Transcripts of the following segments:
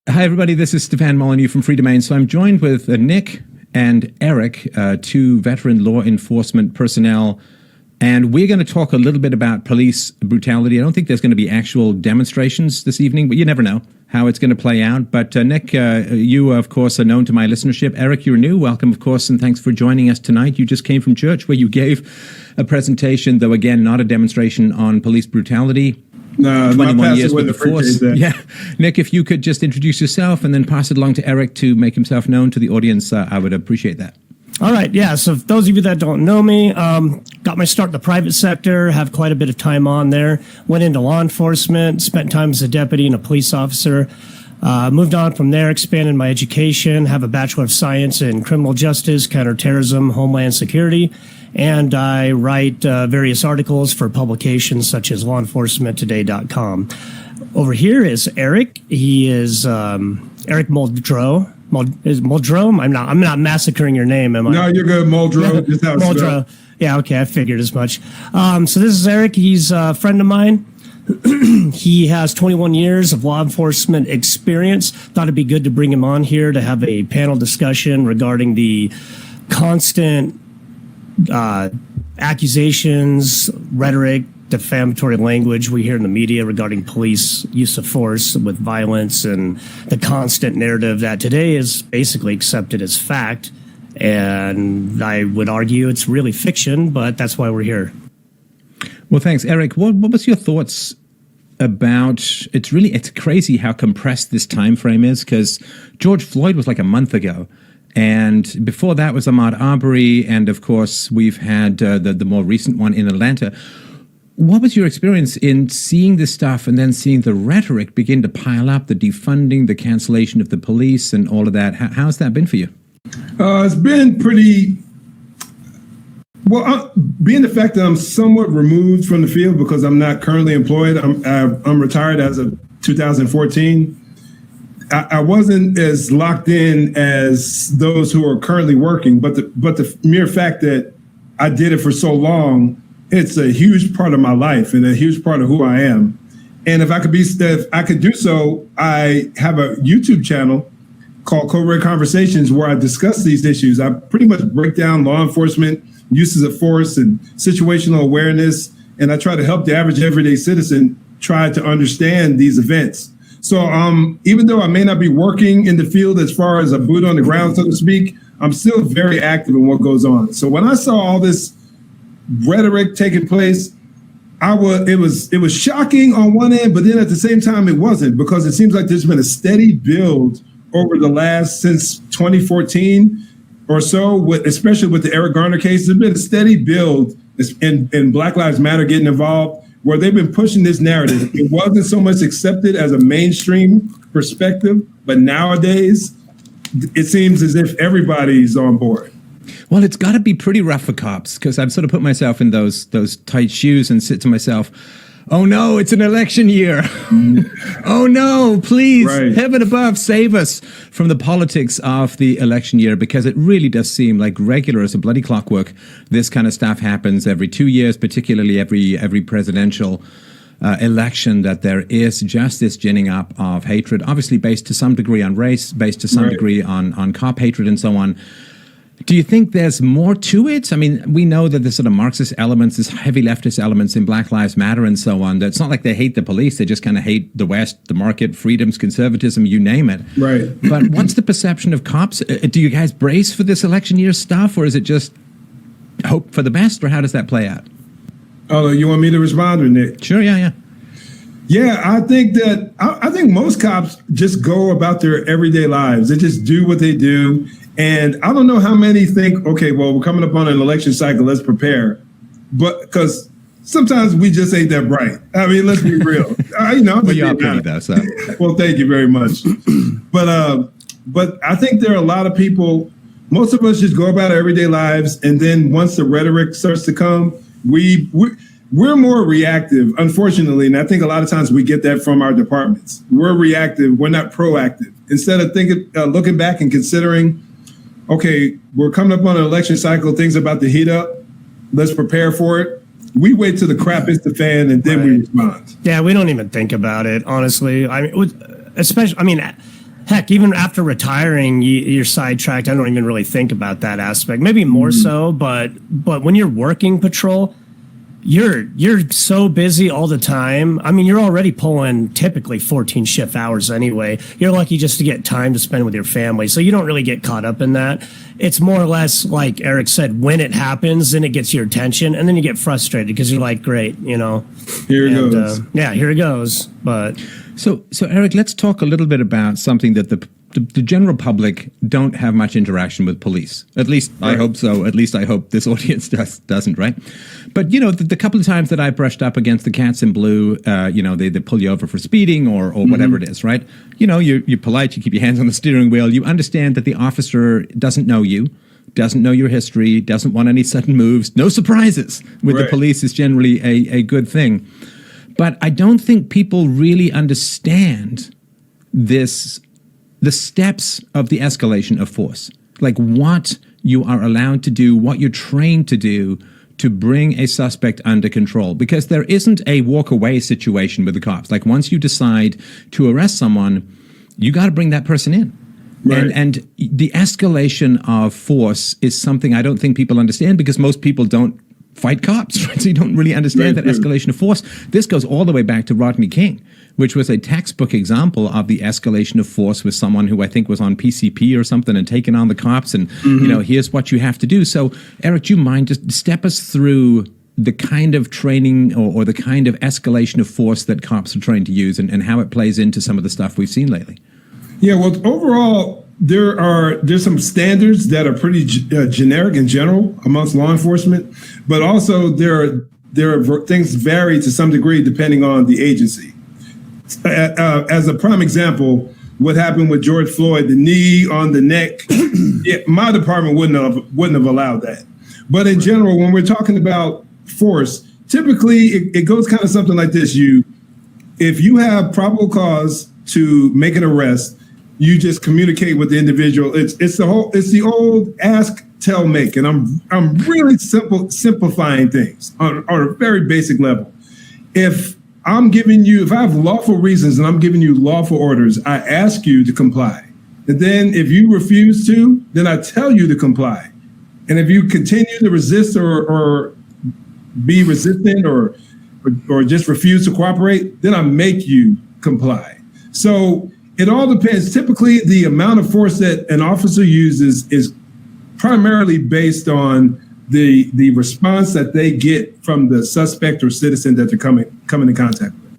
Hi, everybody. This is STEFAN MOLYNEUX from Free Domain. So I'm joined with Nick and Eric, two veteran law enforcement personnel, and we're going to talk a little bit about police brutality. I don't think there's going to be actual demonstrations this evening, but you never know how it's going to play out. But Nick, you, of course, are known to my listenership. Eric, you're new. Welcome, of course, and thanks for joining us tonight. You just came from church where you gave a presentation, though, again, not a demonstration on police brutality. No, 21 years with the force. Yeah, Nick, if you could just introduce yourself and then pass it along to Eric to make himself known to the audience, I would appreciate that. All right, yeah. So those of you that don't know me, got my start in the private sector, have quite a bit of time on there. Went into law enforcement, spent time as a deputy and a police officer. Moved on from there, expanded my education, have a Bachelor of Science in Criminal Justice, Counterterrorism, Homeland Security, and I write various articles for publications such as lawenforcementtoday.com. Over here is Eric. He is Eric Muldrow. Is Muldrow? I'm not massacring your name, am I? No, you're good, Muldrow. Muldrow. Yeah, okay, I figured as much. So this is Eric. He's a friend of mine. He has 21 years of law enforcement experience. Thought it'd be good to bring him on here to have a panel discussion regarding the constant accusations, rhetoric, defamatory language we hear in the media regarding police use of force with violence, and the constant narrative that today is basically accepted as fact. And I would argue it's really fiction, but that's why we're here. Well, thanks, Eric. What was your thoughts about, it's crazy how compressed this time frame is, because George Floyd was like a month ago. And before that was Ahmaud Arbery. And of course, we've had the more recent one in Atlanta. What was your experience in seeing this stuff and then seeing the rhetoric begin to pile up, the defunding, the cancellation of the police and all of that? How's that been for you? It's been pretty... Well, being the fact that I'm somewhat removed from the field because I'm not currently employed, I'm retired as of 2014. I wasn't as locked in as those who are currently working, but the mere fact that I did it for so long, it's a huge part of my life and a huge part of who I am. And if I could do so, I have a YouTube channel called Code Red Conversations where I discuss these issues. I pretty much break down law enforcement uses of force and situational awareness, and I try to help the average everyday citizen try to understand these events. So even though I may not be working in the field as far as a boot on the ground, so to speak, I'm still very active in what goes on. So when I saw all this rhetoric taking place, it was shocking on one end, but then at the same time it wasn't, because it seems like there's been a steady build over the since 2014 or so, especially with the Eric Garner case. There's been a steady build in Black Lives Matter getting involved, where they've been pushing this narrative. It wasn't so much accepted as a mainstream perspective, but nowadays it seems as if everybody's on board. Well, it's got to be pretty rough for cops, because I've sort of put myself in those tight shoes and sit to myself, oh no, it's an election year. Oh no, please, right. Heaven above, save us from the politics of the election year, because it really does seem like regular as a bloody clockwork. This kind of stuff happens every 2 years, particularly every presidential election, that there is just this ginning up of hatred, obviously based to some degree on race, based to some right. degree on cop hatred and so on. Do you think there's more to it? I mean, we know that there's sort of Marxist elements, there's heavy leftist elements in Black Lives Matter and so on. It's not like they hate the police. They just kind of hate the West, the market, freedoms, conservatism, you name it. Right. But what's the perception of cops? Do you guys brace for this election year stuff, or is it just hope for the best, or how does that play out? Oh, you want me to respond, or Nick? Sure, yeah. Yeah, I think most cops just go about their everyday lives. They just do what they do. And I don't know how many think, okay, well, we're coming up on an election cycle, let's prepare. But because sometimes we just ain't that bright. I mean, let's be real. Well, you're pretty though, so. Well, thank you very much. But I think there are a lot of people, most of us just go about our everyday lives. And then once the rhetoric starts to come, we're more reactive, unfortunately. And I think a lot of times we get that from our departments. We're reactive. We're not proactive. Instead of looking back and considering, okay, we're coming up on an election cycle, things are about to heat up, let's prepare for it. We wait till the crap hits the fan and then we respond. Yeah, we don't even think about it, honestly. I mean, heck, even after retiring, you're sidetracked. I don't even really think about that aspect. Maybe more so, but when you're working patrol, you're so busy all the time. I mean, you're already pulling typically 14 shift hours anyway. You're lucky just to get time to spend with your family, so you don't really get caught up in that. It's more or less like Eric said, when it happens, then it gets your attention, and then you get frustrated because you're like, great, you know, here it goes. Here it goes. But so Eric, let's talk a little bit about something that the general public don't have much interaction with police. At least I hope so. At least I hope this audience doesn't, right? But, you know, the couple of times that I brushed up against the cats in blue, you know, they pull you over for speeding or whatever it is, right? You know, you're polite, you keep your hands on the steering wheel, you understand that the officer doesn't know you, doesn't know your history, doesn't want any sudden moves, no surprises with the police is generally a good thing. But I don't think people really understand the steps of the escalation of force, like what you are allowed to do, what you're trained to do to bring a suspect under control. Because there isn't a walk away situation with the cops. Like once you decide to arrest someone, you got to bring that person in. Right. And the escalation of force is something I don't think people understand because most people don't fight cops, right? So you don't really understand that escalation of force. This goes all the way back to Rodney King, which was a textbook example of the escalation of force with someone who I think was on PCP or something and taking on the cops and, you know, here's what you have to do. So, Eric, do you mind just step us through the kind of training or the kind of escalation of force that cops are trained to use and how it plays into some of the stuff we've seen lately? Yeah, well, overall, there's some standards that are pretty generic in general amongst law enforcement, but also there are things vary to some degree depending on the agency. As a prime example, what happened with George Floyd, the knee on the neck, my department wouldn't have allowed that. But in general, when we're talking about force, typically it goes kind of something like this: if you have probable cause to make an arrest, you just communicate with the individual. It's the old ask, tell, make, and I'm really simplifying things on a very basic level. If I have lawful reasons and I'm giving you lawful orders, I ask you to comply. And then if you refuse to, then I tell you to comply. And if you continue to resist or be resistant or just refuse to cooperate, then I make you comply. So it all depends. Typically, the amount of force that an officer uses is primarily based on the response that they get from the suspect or citizen that they're coming in contact with.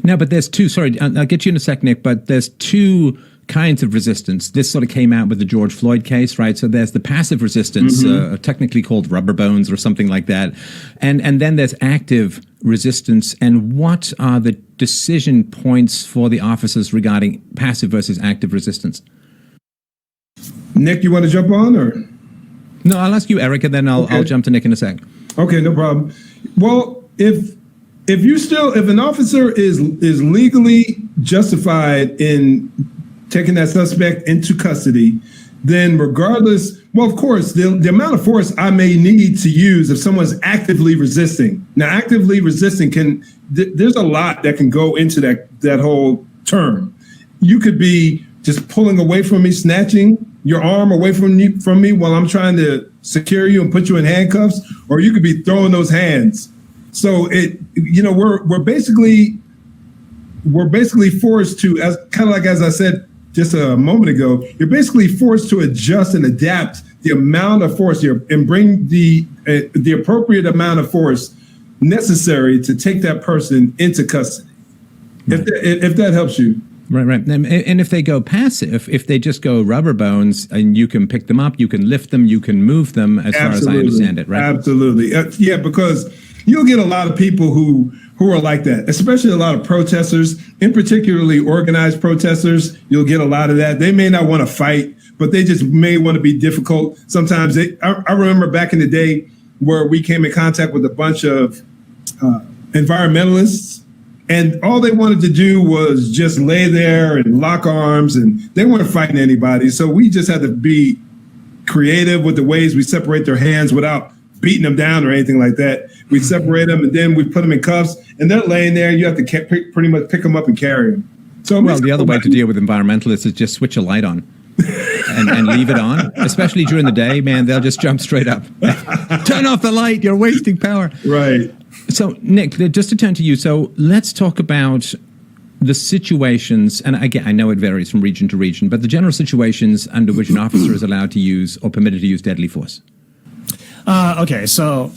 Now, but there's two, sorry, I'll get you in a sec, Nick, but there's two kinds of resistance. This sort of came out with the George Floyd case, right? So there's the passive resistance, technically called rubber bones or something like that. And then there's active resistance. And what are the decision points for the officers regarding passive versus active resistance? Nick, you want to jump on or? No, I'll ask you, Eric, and then I'll jump to Nick in a sec. Okay, no problem. Well, if an officer is legally justified in taking that suspect into custody, then regardless, well, of course, the amount of force I may need to use if someone's actively resisting. Now, actively resisting there's a lot that can go into that whole term. You could be just pulling away from me, snatching your arm away from me while I'm trying to secure you and put you in handcuffs, or you could be throwing those hands. So we're basically forced to, as I said just a moment ago, you're basically forced to adjust and adapt the amount of force here and bring the appropriate amount of force necessary to take that person into custody. Right. If that helps you. Right. And if they go passive, if they just go rubber bones and you can pick them up, you can lift them, you can move them, as far as I understand it, right? Absolutely. Yeah, because you'll get a lot of people who are like that, especially a lot of protesters, in particularly organized protesters. You'll get a lot of that. They may not want to fight, but they just may want to be difficult. Sometimes I remember back in the day where we came in contact with a bunch of environmentalists, and all they wanted to do was just lay there and lock arms, and they weren't fighting anybody. So we just had to be creative with the ways we separate their hands without beating them down or anything like that. We separate them, and then we put them in cuffs, and they're laying there. You have to pretty much pick them up and carry them. So well, the other way to deal with environmentalists is just switch a light on and leave it on, especially during the day. Man, they'll just jump straight up. Turn off the light. You're wasting power. Right. So, Nick, just to turn to you. So let's talk about the situations, and again, I know it varies from region to region, but the general situations under which an officer is allowed to use or permitted to use deadly force. Okay, so,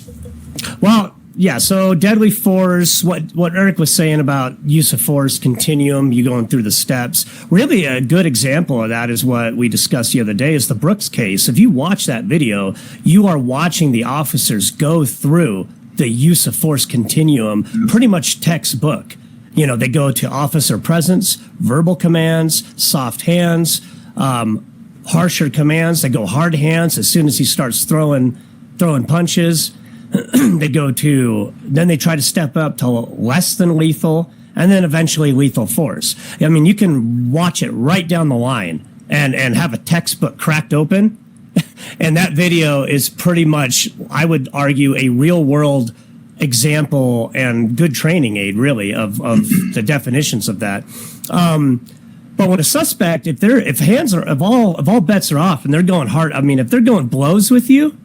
well, yeah, so deadly force, what Eric was saying about use of force continuum, you going through the steps. Really a good example of that is what we discussed the other day is the Brooks case. If you watch that video, you are watching the officers go through the use of force continuum, pretty much textbook. You know, they go to officer presence, verbal commands, soft hands, harsher commands. They go hard hands as soon as he starts throwing punches. Then they try to step up to less than lethal, and then eventually lethal force. I mean, you can watch it right down the line and have a textbook cracked open. And that video is pretty much, I would argue, a real world example and good training aid, really, of the definitions of that. But when a suspect, if all bets are off and they're going hard, I mean, if they're going blows with you,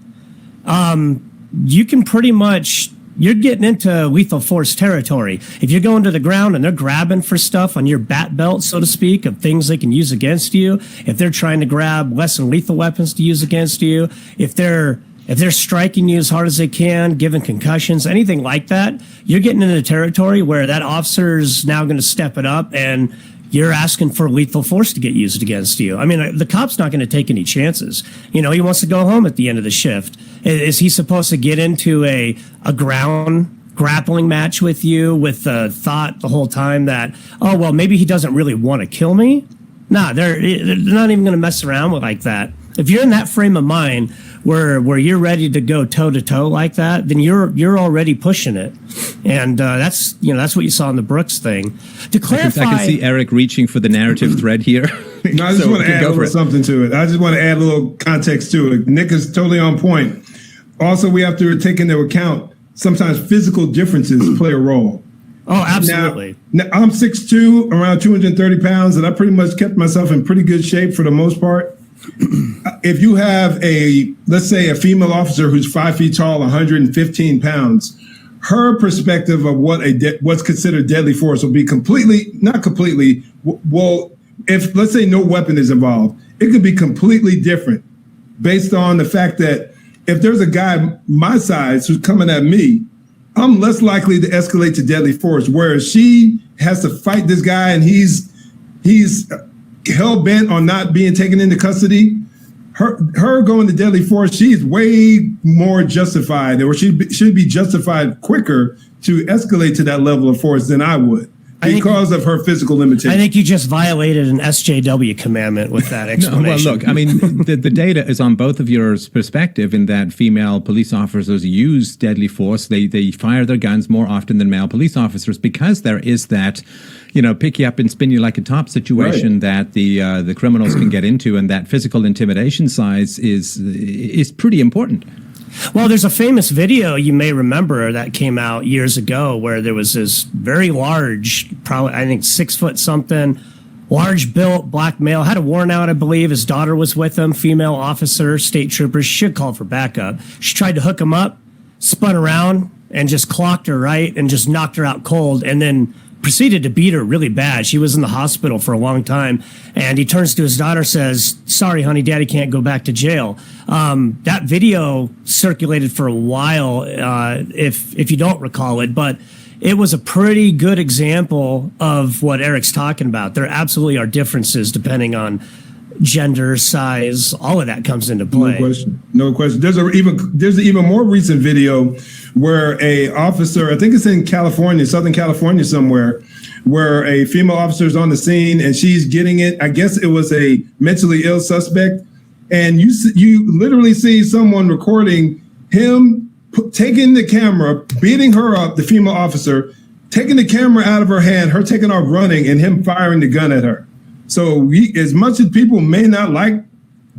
you can pretty much, you're getting into lethal force territory. If you're going to the ground and they're grabbing for stuff on your bat belt, so to speak, of things they can use against you, if they're trying to grab less than lethal weapons to use against you, if they're striking you as hard as they can, giving concussions, anything like that, you're getting into territory where that officer's now going to step it up and you're asking for lethal force to get used against you. I mean, the cop's not going to take any chances. You know, he wants to go home at the end of the shift. Is he supposed to get into a ground grappling match with you with the thought the whole time that, oh, well, maybe he doesn't really want to kill me? Nah, they're not even going to mess around with like that. If you're in that frame of mind where you're ready to go toe to toe like that, then you're already pushing it, and that's what you saw in the Brooks thing. To clarify, I can see Eric reaching for the narrative thread here. No, I just want to add a little something to it. I just want to add a little context to it. Nick is totally on point. Also, we have to take into account sometimes physical differences play a role. Oh, absolutely. Now I'm 6'2", around 230 pounds, and I pretty much kept myself in pretty good shape for the most part. If you have let's say a female officer who's 5 feet tall, 115 pounds, her perspective of what's considered deadly force will be not completely, well, if let's say no weapon is involved, it could be completely different based on the fact that if there's a guy my size who's coming at me, I'm less likely to escalate to deadly force, whereas she has to fight this guy and he's hell-bent on not being taken into custody. Her going to deadly force, she's way more justified, or she should be justified quicker to escalate to that level of force than I would because of her physical limitations. I think you just violated an SJW commandment with that explanation. No, well, look, I mean, the data is on both of your perspective in that female police officers use deadly force. They fire their guns more often than male police officers because there is that, pick you up and spin you like a top situation that the criminals can get into, and that physical intimidation size is pretty important. Well, there's a famous video you may remember that came out years ago where there was this very large, probably I think 6 foot something, large built black male, had a warrant out, I believe. His daughter was with him, female officer, state troopers. She should call for backup. She tried to hook him up, spun around and just clocked her right and just knocked her out cold, and then proceeded to beat her really bad. She was in the hospital for a long time, and he turns to his daughter, says, "Sorry, honey, daddy can't go back to jail." That video circulated for a while, if you don't recall it, but it was a pretty good example of what Eric's talking about. There absolutely are differences depending on gender, size, all of that comes into play. No question. There's an even more recent video where a officer, I think it's in California, Southern California somewhere, where a female officer is on the scene and she's getting it. I guess it was a mentally ill suspect. And you literally see someone recording him taking the camera, beating her up, the female officer, taking the camera out of her hand, her taking off running, and him firing the gun at her. So as much as people may not like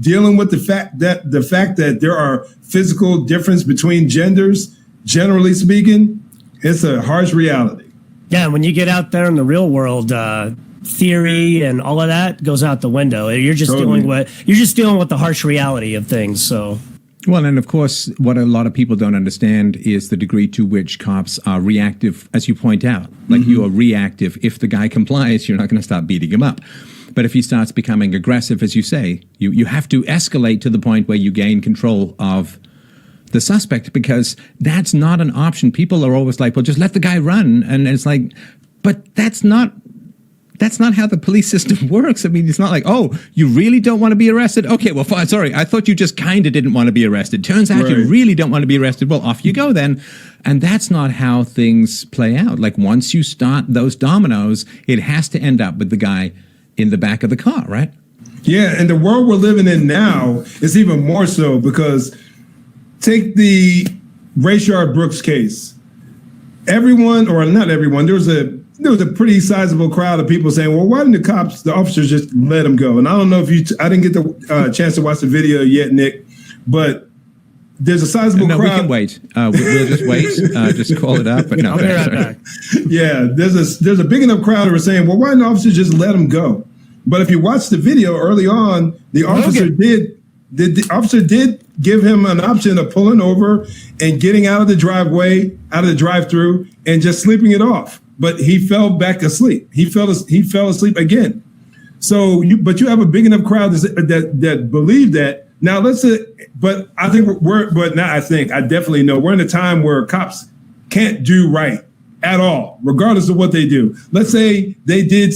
dealing with the fact that there are physical difference between genders, generally speaking, it's a harsh reality. Yeah, when you get out there in the real world, theory and all of that goes out the window. You're just dealing with the harsh reality of things. So. Well, and of course, what a lot of people don't understand is the degree to which cops are reactive, as you point out. Like you are reactive. If the guy complies, you're not going to stop beating him up. But if he starts becoming aggressive, as you say, you have to escalate to the point where you gain control of the suspect, because that's not an option. People are always like, well, just let the guy run. And it's like, but that's not how the police system works. I mean, it's not like, oh, you really don't want to be arrested? Okay, well, fine, sorry, I thought you just kind of didn't want to be arrested. Turns out you really don't want to be arrested. Well, off you go then. And that's not how things play out. Like, once you start those dominoes, it has to end up with the guy in the back of the car, right? Yeah, and the world we're living in now is even more so, because take the Rayshard Brooks case. Everyone, or not everyone, there was a pretty sizable crowd of people saying, well, why didn't the officers just let him go? And I don't know if I didn't get the chance to watch the video yet, Nick, but there's a sizable crowd. No, we can wait. We'll just wait. Just call it up. But no, I'll be right back. Yeah, there's a big enough crowd who are saying, well, why didn't the officers just let him go? But if you watch the video early on, the officer did give him an option of pulling over and getting out of the driveway, out of the drive-through, and just sleeping it off. But he fell back asleep. He fell asleep again. So, but you have a big enough crowd that believe that. Now, let's say, but I think I definitely know we're in a time where cops can't do right at all, regardless of what they do. Let's say they did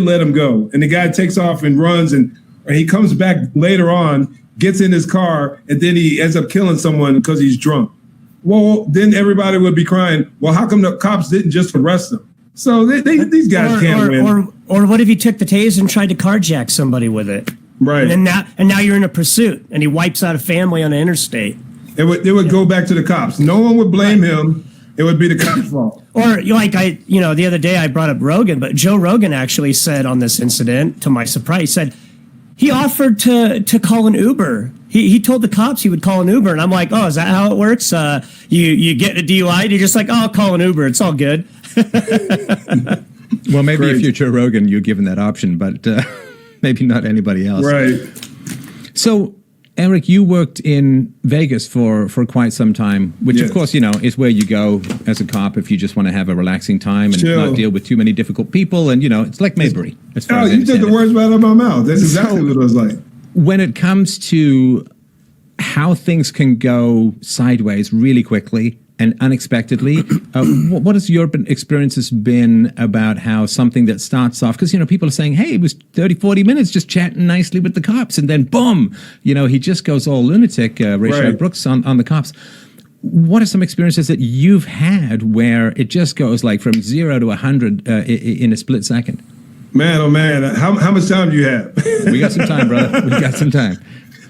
let him go, and the guy takes off and runs, and he comes back later on, gets in his car, and then he ends up killing someone because he's drunk. Well, then everybody would be crying, well, how come the cops didn't just arrest him? So these guys can't win. Or what if he took the taser and tried to carjack somebody with it? Right. And now you're in a pursuit, and he wipes out a family on the interstate. It would go back to the cops. No one would blame him. It would be the cops' fault. Or the other day I brought up Rogan, but Joe Rogan actually said on this incident, to my surprise, he said he offered to call an Uber. He told the cops he would call an Uber, and I'm like, oh, is that how it works? You get a DUI, and you're just like, oh, I'll call an Uber. It's all good. Well, maybe if you're Joe Rogan, you're given that option, but maybe not anybody else. Right. So, Eric, you worked in Vegas for quite some time, which, of course, is where you go as a cop if you just want to have a relaxing time and not deal with too many difficult people. And, it's like Mayberry. As far as you took the words right out of my mouth. That's exactly what it was like. When it comes to how things can go sideways really quickly and unexpectedly, what has your experiences been about how something that starts off, because, people are saying, hey, it was 30, 40 minutes just chatting nicely with the cops, and then boom, he just goes all lunatic, Rayshard Brooks on the cops. What are some experiences that you've had where it just goes like from 0 to 100 in a split second? Man, oh man, how much time do you have? We got some time, brother. We got some time.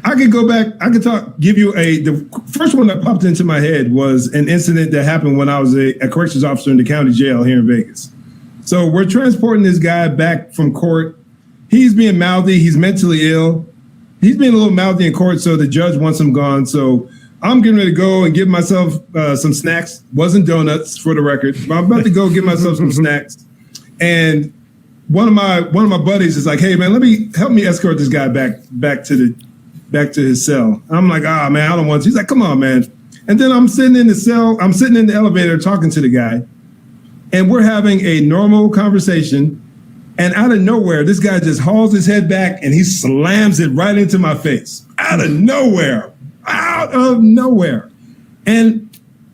I could go back. I could give you the first one that popped into my head was an incident that happened when I was a corrections officer in the county jail here in Vegas. So we're transporting this guy back from court. He's being mouthy. He's mentally ill. He's being a little mouthy in court, so the judge wants him gone. So I'm getting ready to go and give myself some snacks. Wasn't donuts, for the record, but I'm about to go give myself some snacks. And one of my buddies is like, hey man, help me escort this guy back to his cell. I'm like, man, I don't want to. He's like, come on, man. And then I'm sitting in the cell. I'm sitting in the elevator talking to the guy, and we're having a normal conversation. And out of nowhere, this guy just hauls his head back and he slams it right into my face. Out of nowhere. And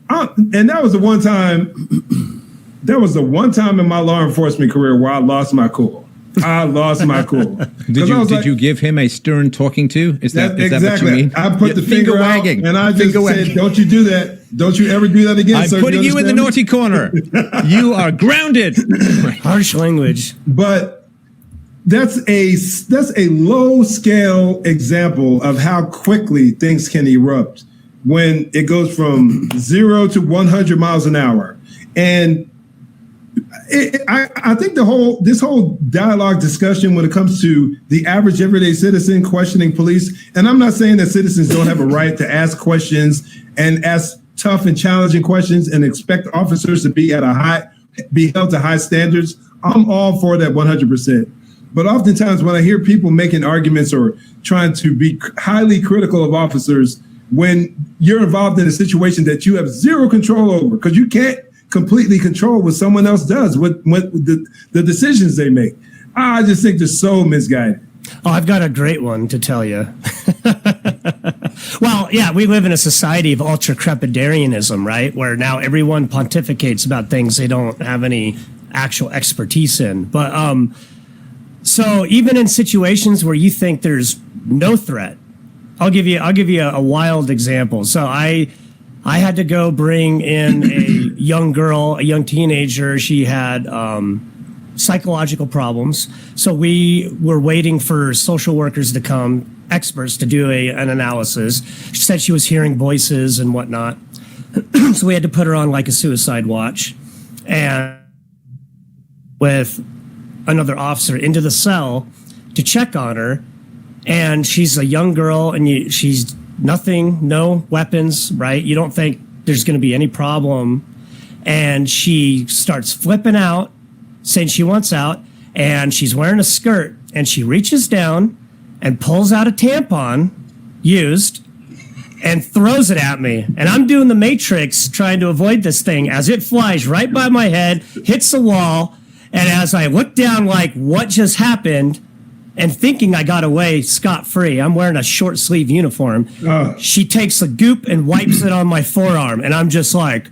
that was the one time. That was the one time in my law enforcement career where I lost my cool. Did you give him a stern talking to? Is that what you mean? I put the finger wagging, and I just said, "Don't you do that? Don't you ever do that again?" I'm putting you in the naughty corner. You are grounded. Harsh language. But that's a low scale example of how quickly things can erupt when it goes from 0 to 100 miles an hour, and I think this whole dialogue discussion when it comes to the average everyday citizen questioning police, and I'm not saying that citizens don't have a right to ask questions and ask tough and challenging questions and expect officers to be held to high standards. I'm all for that 100%. But oftentimes when I hear people making arguments or trying to be highly critical of officers, when you're involved in a situation that you have zero control over, because you can't completely control what someone else does, what the decisions they make. I just think they're so misguided. Oh, I've got a great one to tell you. Well, yeah, we live in a society of ultra-crepidarianism, right? Where now everyone pontificates about things they don't have any actual expertise in. But so even in situations where you think there's no threat, I'll give you a wild example. So I had to go bring in a young girl, a young teenager. She had psychological problems. So we were waiting for social workers to come, experts to do an analysis. She said she was hearing voices and whatnot. So we had to put her on like a suicide watch, and with another officer into the cell to check on her. And she's a young girl, and she's nothing, no weapons, right? You don't think there's going to be any problem. And she starts flipping out, saying she wants out, and she's wearing a skirt, and she reaches down and pulls out a tampon, used, and throws it at me. And I'm doing the Matrix trying to avoid this thing as it flies right by my head, hits the wall, and as I look down like, what just happened? And thinking I got away scot-free, I'm wearing a short sleeve uniform. She takes the goop and wipes it on my forearm, and I'm just like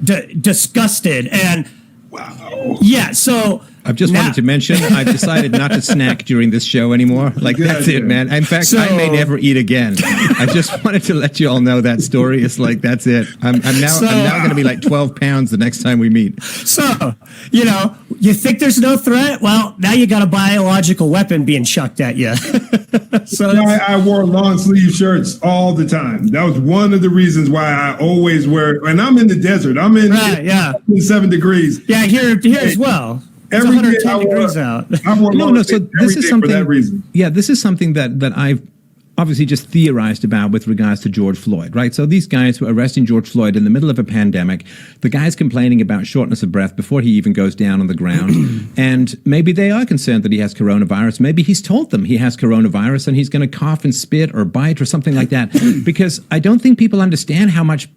disgusted. And wow, yeah. So I've just wanted to mention I've decided not to snack during this show anymore. Like that's it, man. In fact, I may never eat again. I just wanted to let you all know that story. It's like that's it. I'm now going to be like 12 pounds the next time we meet. So you think there's no threat? Well, now you got a biological weapon being chucked at you. So I wore long sleeve shirts all the time. That was one of the reasons why I always wear. And I'm in the desert. I'm in 7 degrees. Yeah, here as well. It's every 110 degrees out. So this is something. For that reason. Yeah, this is something that I've obviously just theorized about with regards to George Floyd, right? So these guys were arresting George Floyd in the middle of a pandemic. The guy's complaining about shortness of breath before he even goes down on the ground. And maybe they are concerned that he has coronavirus. Maybe he's told them he has coronavirus and he's going to cough and spit or bite or something like that. Because I don't think people understand how much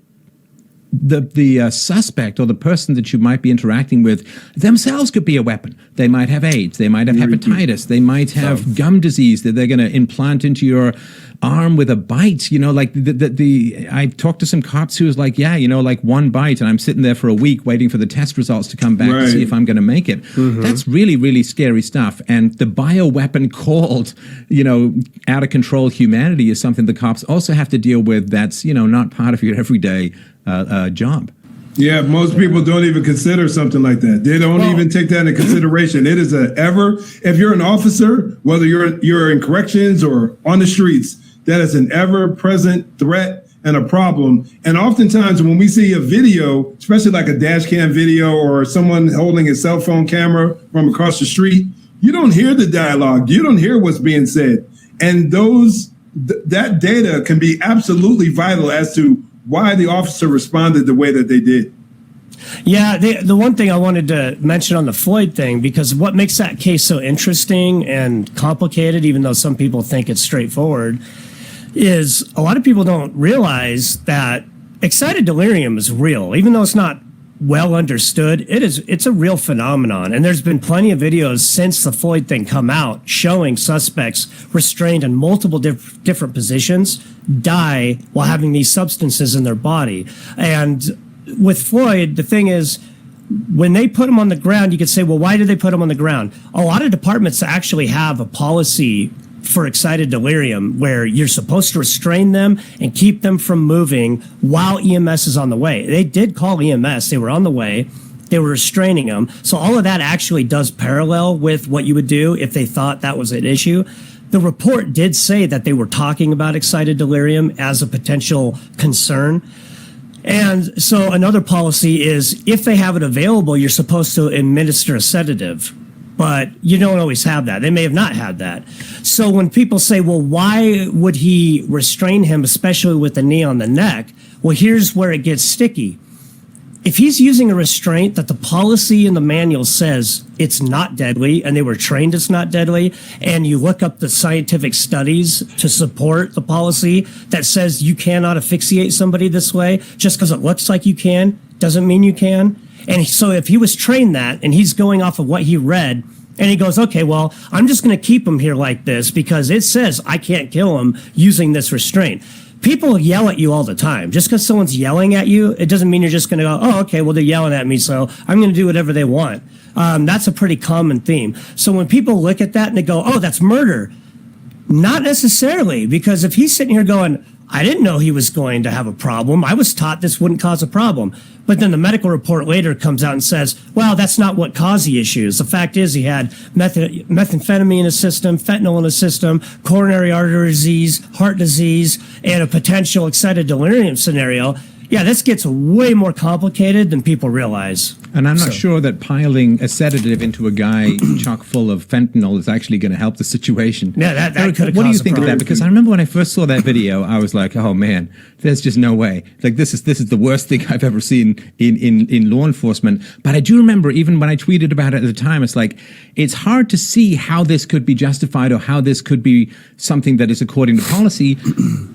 the suspect or the person that you might be interacting with themselves could be a weapon. They might have AIDS. They might have hepatitis. They might have gum disease that they're going to implant into your arm with a bite. Like I talked to some cops who was like, like one bite, and I'm sitting there for a week waiting for the test results to come back to see if I'm going to make it. That's really, really scary stuff. And the bioweapon called, out of control humanity is something the cops also have to deal with. That's, not part of your everyday job. Yeah, most people don't even consider something like that. They don't even take that into consideration. It is if you're an officer, whether you're in corrections or on the streets, that is an ever-present threat and a problem. And oftentimes when we see a video, especially like a dash cam video or someone holding a cell phone camera from across the street, you don't hear the dialogue. You don't hear what's being said. And that data can be absolutely vital as to why the officer responded the way that they did. Yeah, the one thing I wanted to mention on the Floyd thing, because what makes that case so interesting and complicated, even though some people think it's straightforward, is a lot of people don't realize that excited delirium is real. Even though it's not well understood, it's a real phenomenon. And there's been plenty of videos since the Floyd thing come out showing suspects restrained in multiple different positions die while having these substances in their body. And with Floyd, the thing is, when they put him on the ground, you could say, well, why did they put him on the ground? A lot of departments actually have a policy for excited delirium where you're supposed to restrain them and keep them from moving while EMS is on the way. They did call EMS. They were on the way. They were restraining them. So all of that actually does parallel with what you would do if they thought that was an issue. The report did say that they were talking about excited delirium as a potential concern. And so another policy is if they have it available, you're supposed to administer a sedative. But you don't always have that. They may have not had that. So when people say, well, why would he restrain him, especially with the knee on the neck? Well, here's where it gets sticky. if he's using a restraint that the policy in the manual says it's not deadly, and they were trained it's not deadly, and you look up the scientific studies to support the policy that says you cannot asphyxiate somebody this way, just because it looks like you can, doesn't mean you can. And so if he was trained that, and he's going off of what he read, and he goes, okay, well, I'm just going to keep him here like this because it says I can't kill him using this restraint. People yell at you all the time. Just because someone's yelling at you, it doesn't mean you're just going to go, oh, okay, well, they're yelling at me, so I'm going to do whatever they want. That's a pretty common theme. So when people look at that and they go, oh, that's murder, not necessarily, because if he's sitting here going, I didn't know he was going to have a problem. I was taught this wouldn't cause a problem. But then the medical report later comes out and says, well, that's not what caused the issues. The fact is he had methamphetamine in his system, fentanyl in his system, coronary artery disease, heart disease, and a potential excited delirium scenario. Yeah, this gets way more complicated than people realize. And I'm not sure that piling a sedative into a guy chock full of fentanyl is actually going to help the situation. Yeah, that could have caused What do you think a of that? Because I remember when I first saw that video, I was like, oh man, there's just no way. Like this is the worst thing I've ever seen in law enforcement. But I do remember even when I tweeted about it at the time, it's like, it's hard to see how this could be justified or how this could be something that is according to policy.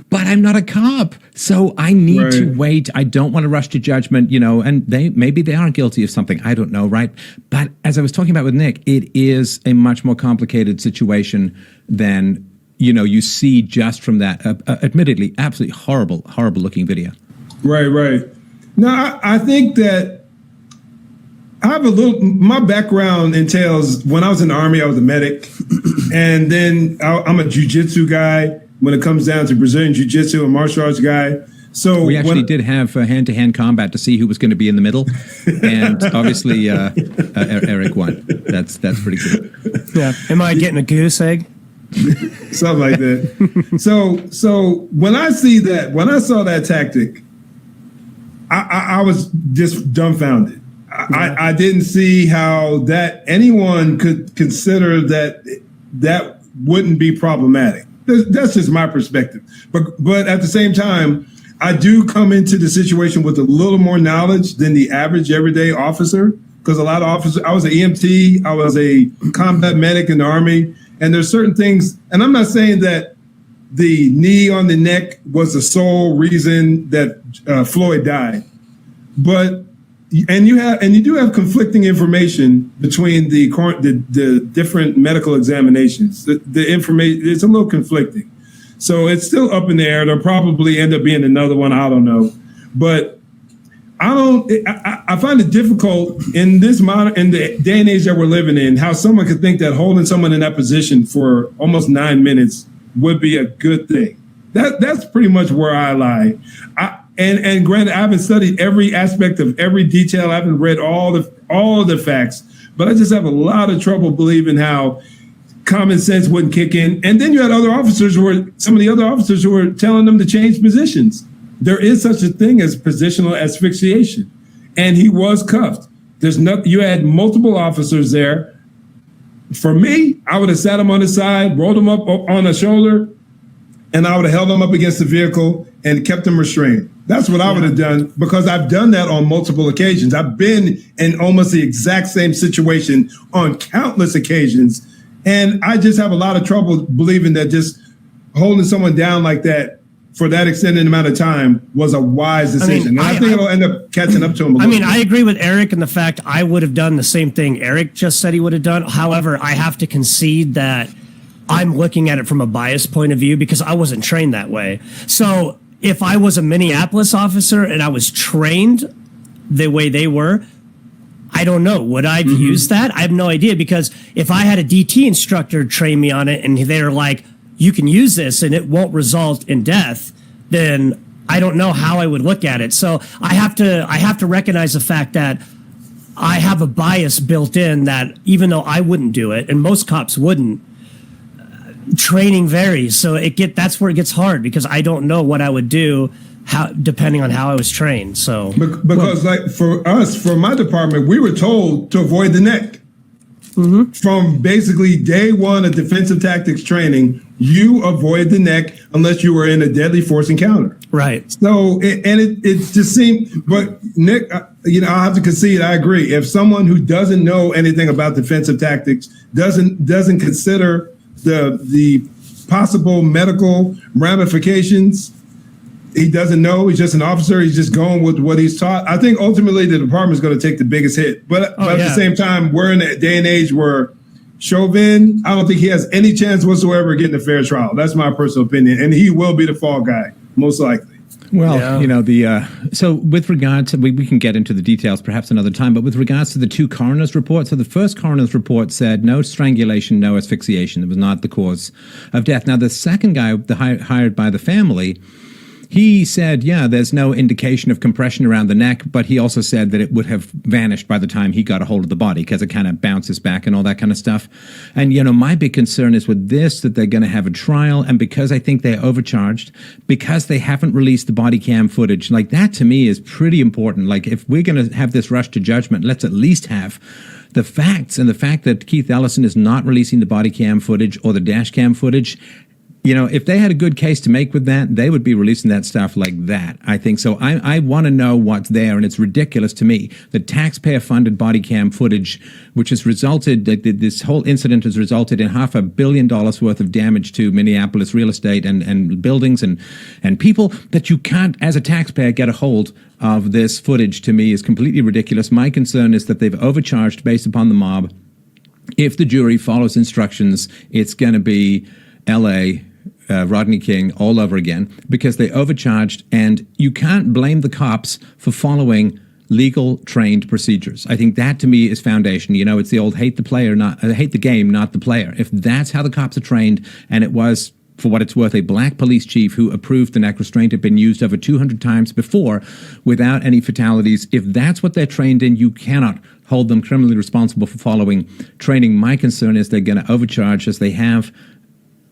But I'm not a cop, so I need to wait. I don't want to rush to judgment, and maybe they are guilty of something. I don't know, right? But as I was talking about with Nick, it is a much more complicated situation than, you see just from that, admittedly, absolutely horrible looking video. Right. Now, I think that I have my background entails, when I was in the Army, I was a medic, and then I'm a jiu-jitsu guy. When it comes down to Brazilian Jiu-Jitsu and martial arts guy. So we actually did have hand-to-hand combat to see who was going to be in the middle. And obviously Eric won. That's pretty good. Yeah. Am I getting a goose egg? Something like that. So when I saw that tactic, I was just dumbfounded. I didn't see how that anyone could consider that wouldn't be problematic. That's just my perspective. But at the same time, I do come into the situation with a little more knowledge than the average everyday officer, because a lot of officers, I was an EMT, I was a combat medic in the Army, and there's certain things, and I'm not saying that the knee on the neck was the sole reason that Floyd died, but you do have conflicting information between the different medical examinations. The information, it's a little conflicting. So it's still up in the air. There'll probably end up being another one. I don't know. But I find it difficult in the day and age that we're living in, how someone could think that holding someone in that position for almost 9 minutes would be a good thing. That's pretty much where I lie. And granted, I haven't studied every aspect of every detail. I haven't read all of the facts, but I just have a lot of trouble believing how common sense wouldn't kick in. And then you had some of the other officers who were telling them to change positions. There is such a thing as positional asphyxiation, and he was cuffed. You had multiple officers there. For me, I would have sat him on the side, rolled him up on the shoulder, and I would have held him up against the vehicle and kept him restrained. That's what I would have done, because I've done that on multiple occasions. I've been in almost the exact same situation on countless occasions. And I just have a lot of trouble believing that just holding someone down like that for that extended amount of time was a wise decision. I think it'll end up catching up to him. I agree with Eric in the fact I would have done the same thing Eric just said he would have done. However, I have to concede that I'm looking at it from a biased point of view because I wasn't trained that way. So if I was a Minneapolis officer and I was trained the way they were, I don't know. Would I have used that? I have no idea, because if I had a DT instructor train me on it and they're like, you can use this and it won't result in death, then I don't know how I would look at it. So I have to recognize the fact that I have a bias built in that even though I wouldn't do it and most cops wouldn't, training varies. So that's where it gets hard, because I don't know what I would do depending on how I was trained. So because like for my department, we were told to avoid the neck. From basically day one of defensive tactics training, you avoid the neck unless you were in a deadly force encounter. Right. So it just seemed, but Nick, I'll have to concede. I agree. If someone who doesn't know anything about defensive tactics doesn't consider the possible medical ramifications, he doesn't know. He's just an officer. He's just going with what he's taught. I think ultimately the department is going to take the biggest hit. But at the same time, we're in a day and age where Chauvin, I don't think he has any chance whatsoever of getting a fair trial. That's my personal opinion. And he will be the fall guy, most likely. Well, so with regard to, we can get into the details perhaps another time, but with regards to the two coroner's reports, so the first coroner's report said no strangulation, no asphyxiation. It was not the cause of death. Now, the second guy hired by the family, he said, there's no indication of compression around the neck, but he also said that it would have vanished by the time he got a hold of the body because it kind of bounces back and all that kind of stuff. And, my big concern is with this, that they're going to have a trial. And because I think they're overcharged, because they haven't released the body cam footage, like that to me is pretty important. Like if we're going to have this rush to judgment, let's at least have the facts, and the fact that Keith Ellison is not releasing the body cam footage or the dash cam footage. If they had a good case to make with that, they would be releasing that stuff like that, I think. So I want to know what's there, and it's ridiculous to me. The taxpayer-funded body cam footage, which has resulted, this whole incident has resulted in $500 million worth of damage to Minneapolis real estate and buildings and people, that you can't, as a taxpayer, get a hold of this footage, to me, is completely ridiculous. My concern is that they've overcharged based upon the mob. If the jury follows instructions, it's going to be L.A., Rodney King all over again, because they overcharged, and you can't blame the cops for following legal trained procedures. I think that to me is foundation. It's the old hate the game, not the player. If that's how the cops are trained, and it was, for what it's worth, a black police chief who approved the neck restraint had been used over 200 times before without any fatalities. If that's what they're trained in, you cannot hold them criminally responsible for following training. My concern is they're going to overcharge, as they have.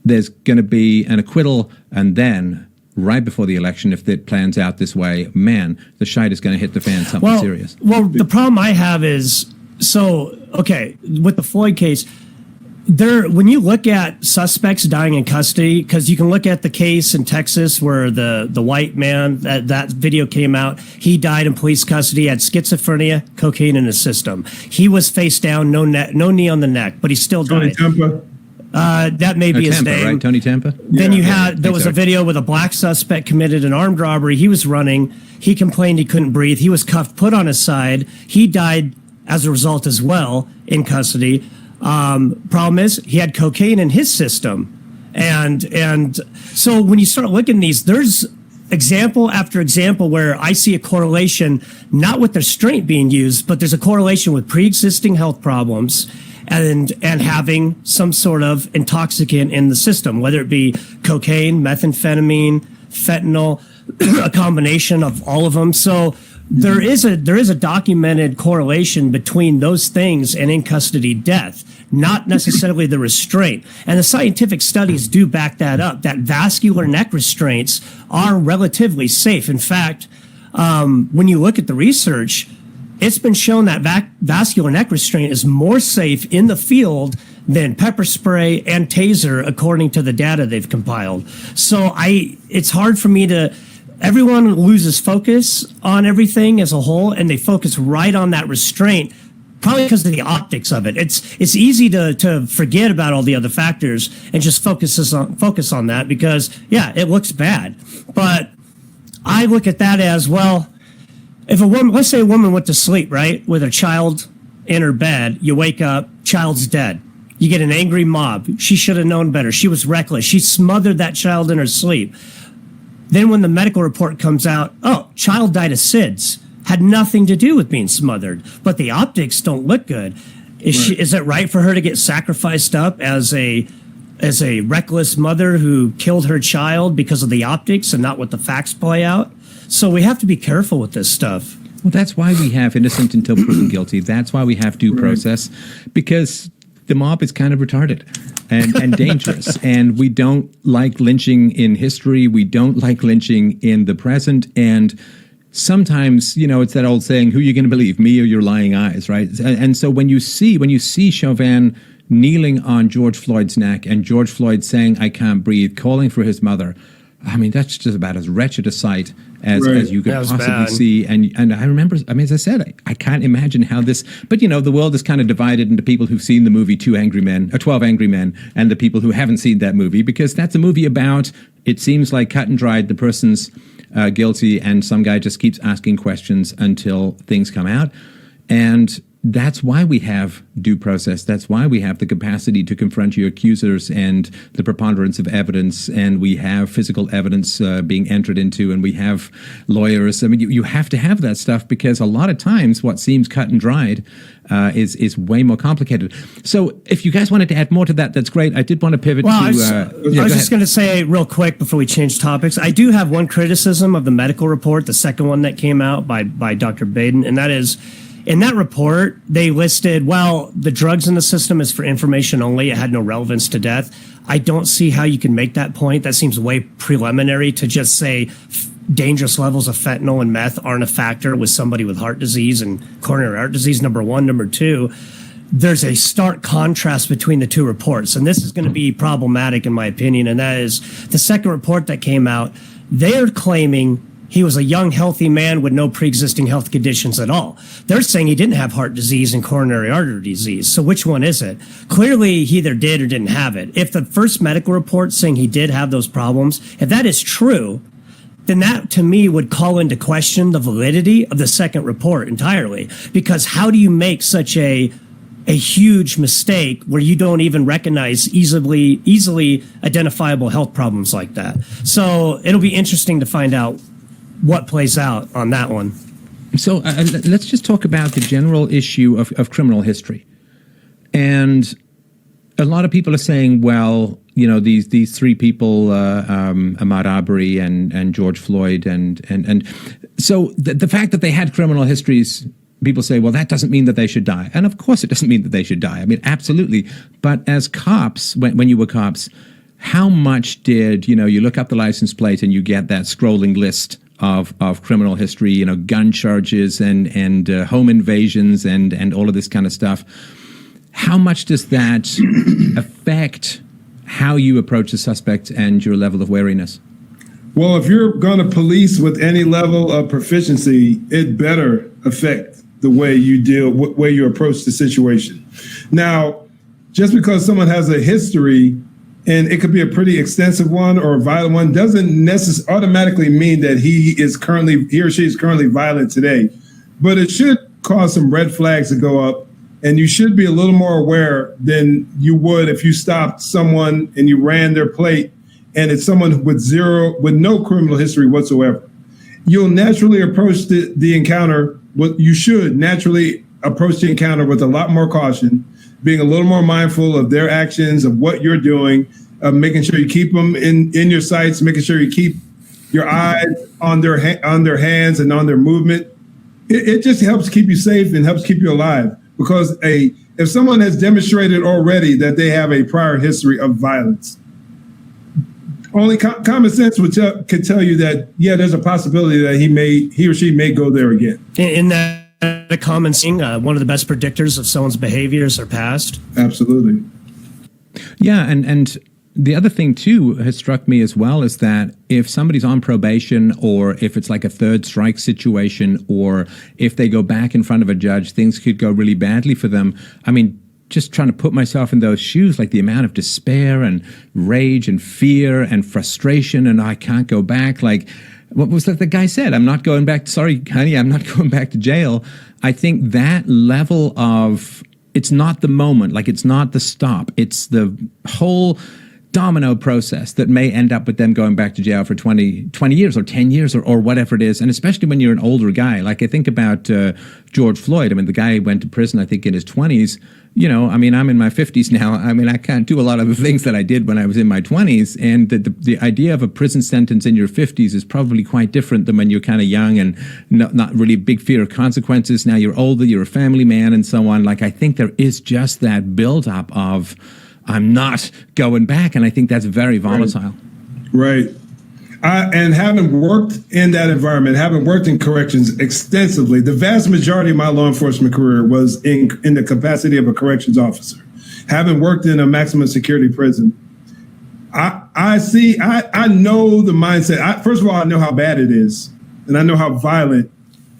There's going to be an acquittal, and then right before the election, if it plans out this way, man, the shite is going to hit the fan, something serious. Well, the problem I have is, with the Floyd case, when you look at suspects dying in custody, because you can look at the case in Texas where the white man, that video came out, he died in police custody, had schizophrenia, cocaine in his system. He was face down, no knee on the neck, but he still died. That may be his Tampa, name. Right? Tony Tampa? Then there was a video with a black suspect committed an armed robbery. He was running. He complained he couldn't breathe. He was cuffed, put on his side. He died as a result as well in custody. Problem is, he had cocaine in his system. And so when you start looking at these, there's example after example where I see a correlation, not with the restraint being used, but there's a correlation with pre-existing health problems and having some sort of intoxicant in the system, whether it be cocaine, methamphetamine, fentanyl, a combination of all of them. So there is a documented correlation between those things and in custody death, not necessarily the restraint. And the scientific studies do back that up, that vascular neck restraints are relatively safe. In fact, when you look at the research, it's been shown that vascular neck restraint is more safe in the field than pepper spray and taser, according to the data they've compiled. So it's hard for me to, everyone loses focus on everything as a whole, and they focus right on that restraint, probably because of the optics of it. It's easy to forget about all the other factors and just focus on that because, it looks bad. But I look at that as, well, if a woman, let's say a woman went to sleep, right, with her child in her bed, you wake up, child's dead. You get an angry mob. She should have known better. She was reckless. She smothered that child in her sleep. Then when the medical report comes out, child died of SIDS. Had nothing to do with being smothered, but the optics don't look good. Is it right for her to get sacrificed up as a reckless mother who killed her child because of the optics and not what the facts play out? So we have to be careful with this stuff. Well, that's why we have innocent until proven guilty. That's why we have due process, because the mob is kind of retarded and dangerous. And we don't like lynching in history. We don't like lynching in the present. And sometimes, it's that old saying, who are you going to believe, me or your lying eyes, right? And so when you see Chauvin kneeling on George Floyd's neck and George Floyd saying, I can't breathe, calling for his mother, I mean, that's just about as wretched a sight as you could possibly bad. see. And I remember, I mean, as I said, I can't imagine how this, but the world is kind of divided into people who've seen the movie 12 Angry Men, and the people who haven't seen that movie, because that's a movie about, it seems like cut and dried, the person's guilty, and some guy just keeps asking questions until things come out. And that's why we have due process. That's why we have the capacity to confront your accusers and the preponderance of evidence. And we have physical evidence being entered into, and we have lawyers. I mean, you have to have that stuff, because a lot of times what seems cut and dried is way more complicated. So if you guys wanted to add more to that, that's great. I did want to pivot to... I was just going to say real quick before we change topics, I do have one criticism of the medical report, the second one that came out by Dr. Baden, and that is, in that report, they listed, well, the drugs in the system is for information only. It had no relevance to death. I don't see how you can make that point. That seems way preliminary to just say dangerous levels of fentanyl and meth aren't a factor with somebody with heart disease and coronary heart disease, number one. Number two, there's a stark contrast between the two reports, and this is going to be problematic in my opinion, and that is the second report that came out. They're claiming he was a young, healthy man with no pre-existing health conditions at all. They're saying he didn't have heart disease and coronary artery disease. So which one is it? Clearly, he either did or didn't have it. If the first medical report saying he did have those problems, if that is true, then that, to me, would call into question the validity of the second report entirely. Because how do you make such a huge mistake where you don't even recognize easily identifiable health problems like that? So it'll be interesting to find out what plays out on that one. So let's just talk about the general issue of criminal history. And a lot of people are saying, well, these three people, Ahmaud Arbery and George Floyd, and so the fact that they had criminal histories, people say, well, that doesn't mean that they should die. And of course it doesn't mean that they should die. I mean, absolutely. But as cops, when you were cops, how much did, you look up the license plate and you get that scrolling list of criminal history, gun charges and home invasions and all of this kind of stuff. How much does that affect how you approach a suspect and your level of wariness? Well, if you're going to police with any level of proficiency, it better affect the way you approach the situation. Now, just because someone has a history, and it could be a pretty extensive one or a violent one, doesn't necessarily automatically mean that he or she is currently violent today. But it should cause some red flags to go up, and you should be a little more aware than you would if you stopped someone and you ran their plate, and it's someone with no criminal history whatsoever. You'll naturally approach the encounter. You should naturally approach the encounter with a lot more caution, being a little more mindful of their actions, of what you're doing, making sure you keep them in your sights, making sure you keep your eyes on their hands and on their movement. It just helps keep you safe and helps keep you alive, because if someone has demonstrated already that they have a prior history of violence, only common sense could tell you that, yeah, there's a possibility that he or she may go there again. In that a common thing, one of the best predictors of someone's behaviors or past. Absolutely. Yeah, and the other thing too has struck me as well is that if somebody's on probation, or if it's like a third strike situation, or if they go back in front of a judge, things could go really badly for them. I mean, just trying to put myself in those shoes, like the amount of despair and rage and fear and frustration, and I can't go back. Like, what was that the guy said? I'm not going back. Sorry, honey, I'm not going back to jail. I think that level of, it's not the moment, like it's not the stop. It's the whole domino process that may end up with them going back to jail for 20 years or 10 years or whatever it is. And especially when you're an older guy, like I think about George Floyd. I mean, the guy went to prison, I think, in his 20s. I mean, I'm in my 50s now. I mean, I can't do a lot of the things that I did when I was in my 20s. And the idea of a prison sentence in your 50s is probably quite different than when you're kind of young and not really big fear of consequences. Now you're older, you're a family man and so on. Like, I think there is just that buildup of, I'm not going back. And I think that's very volatile. Right. And having worked in that environment, having worked in corrections extensively, the vast majority of my law enforcement career was in the capacity of a corrections officer. Having worked in a maximum security prison, I know the mindset. First of all, I know how bad it is, and I know how violent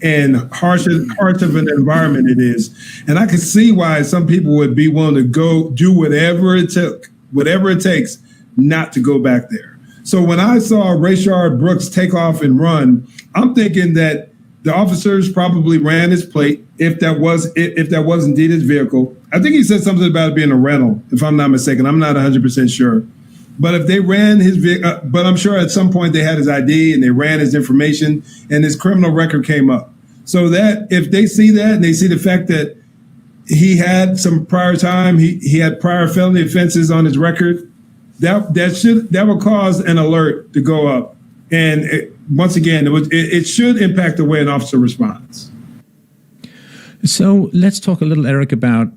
and harsh of an environment it is. And I can see why some people would be willing to go do whatever it takes not to go back there. So when I saw Rayshard Brooks take off and run, I'm thinking that the officers probably ran his plate if that was indeed his vehicle. I think he said something about it being a rental, if I'm not mistaken. I'm not 100% sure. But if they ran his vehicle, but I'm sure at some point they had his ID and they ran his information and his criminal record came up. So that if they see that and they see the fact that he had some prior time, he had prior felony offenses on his record, that will cause an alert to go up. And once again, it should impact the way an officer responds. So let's talk a little, Eric, about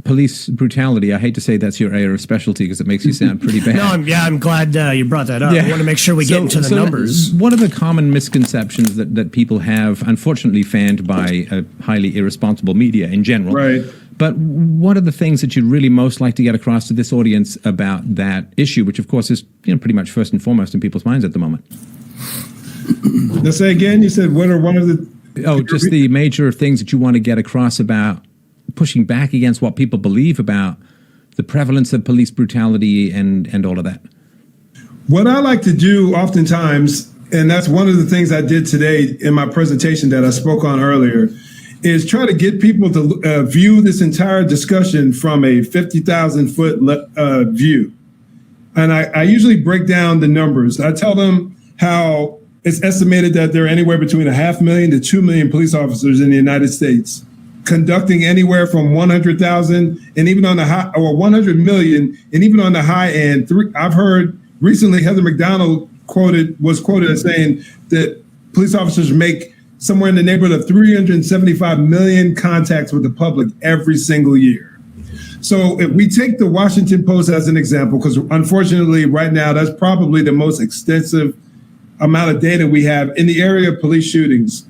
police brutality. I hate to say that's your area of specialty because it makes you sound pretty bad. I'm glad you brought that up. Yeah. I want to make sure we get into the numbers. What are the common misconceptions that people have, unfortunately fanned by a highly irresponsible media in general? Right. But what are the things that you'd really most like to get across to this audience about that issue, which of course is pretty much first and foremost in people's minds at the moment? Let's say again, you said what are one of the... just the major things that you want to get across about pushing back against what people believe about the prevalence of police brutality and all of that. What I like to do oftentimes, and that's one of the things I did today in my presentation that I spoke on earlier, is try to get people to view this entire discussion from a 50,000-foot view. And I usually break down the numbers. I tell them how it's estimated that there are anywhere between 500,000 to 2 million police officers in the United States, conducting anywhere from 100,000 and even on the high, or 100 million, and even on the high end. I've heard recently Heather McDonald was quoted as saying that police officers make somewhere in the neighborhood of 375 million contacts with the public every single year. So if we take the Washington Post as an example, because unfortunately right now that's probably the most extensive amount of data we have in the area of police shootings.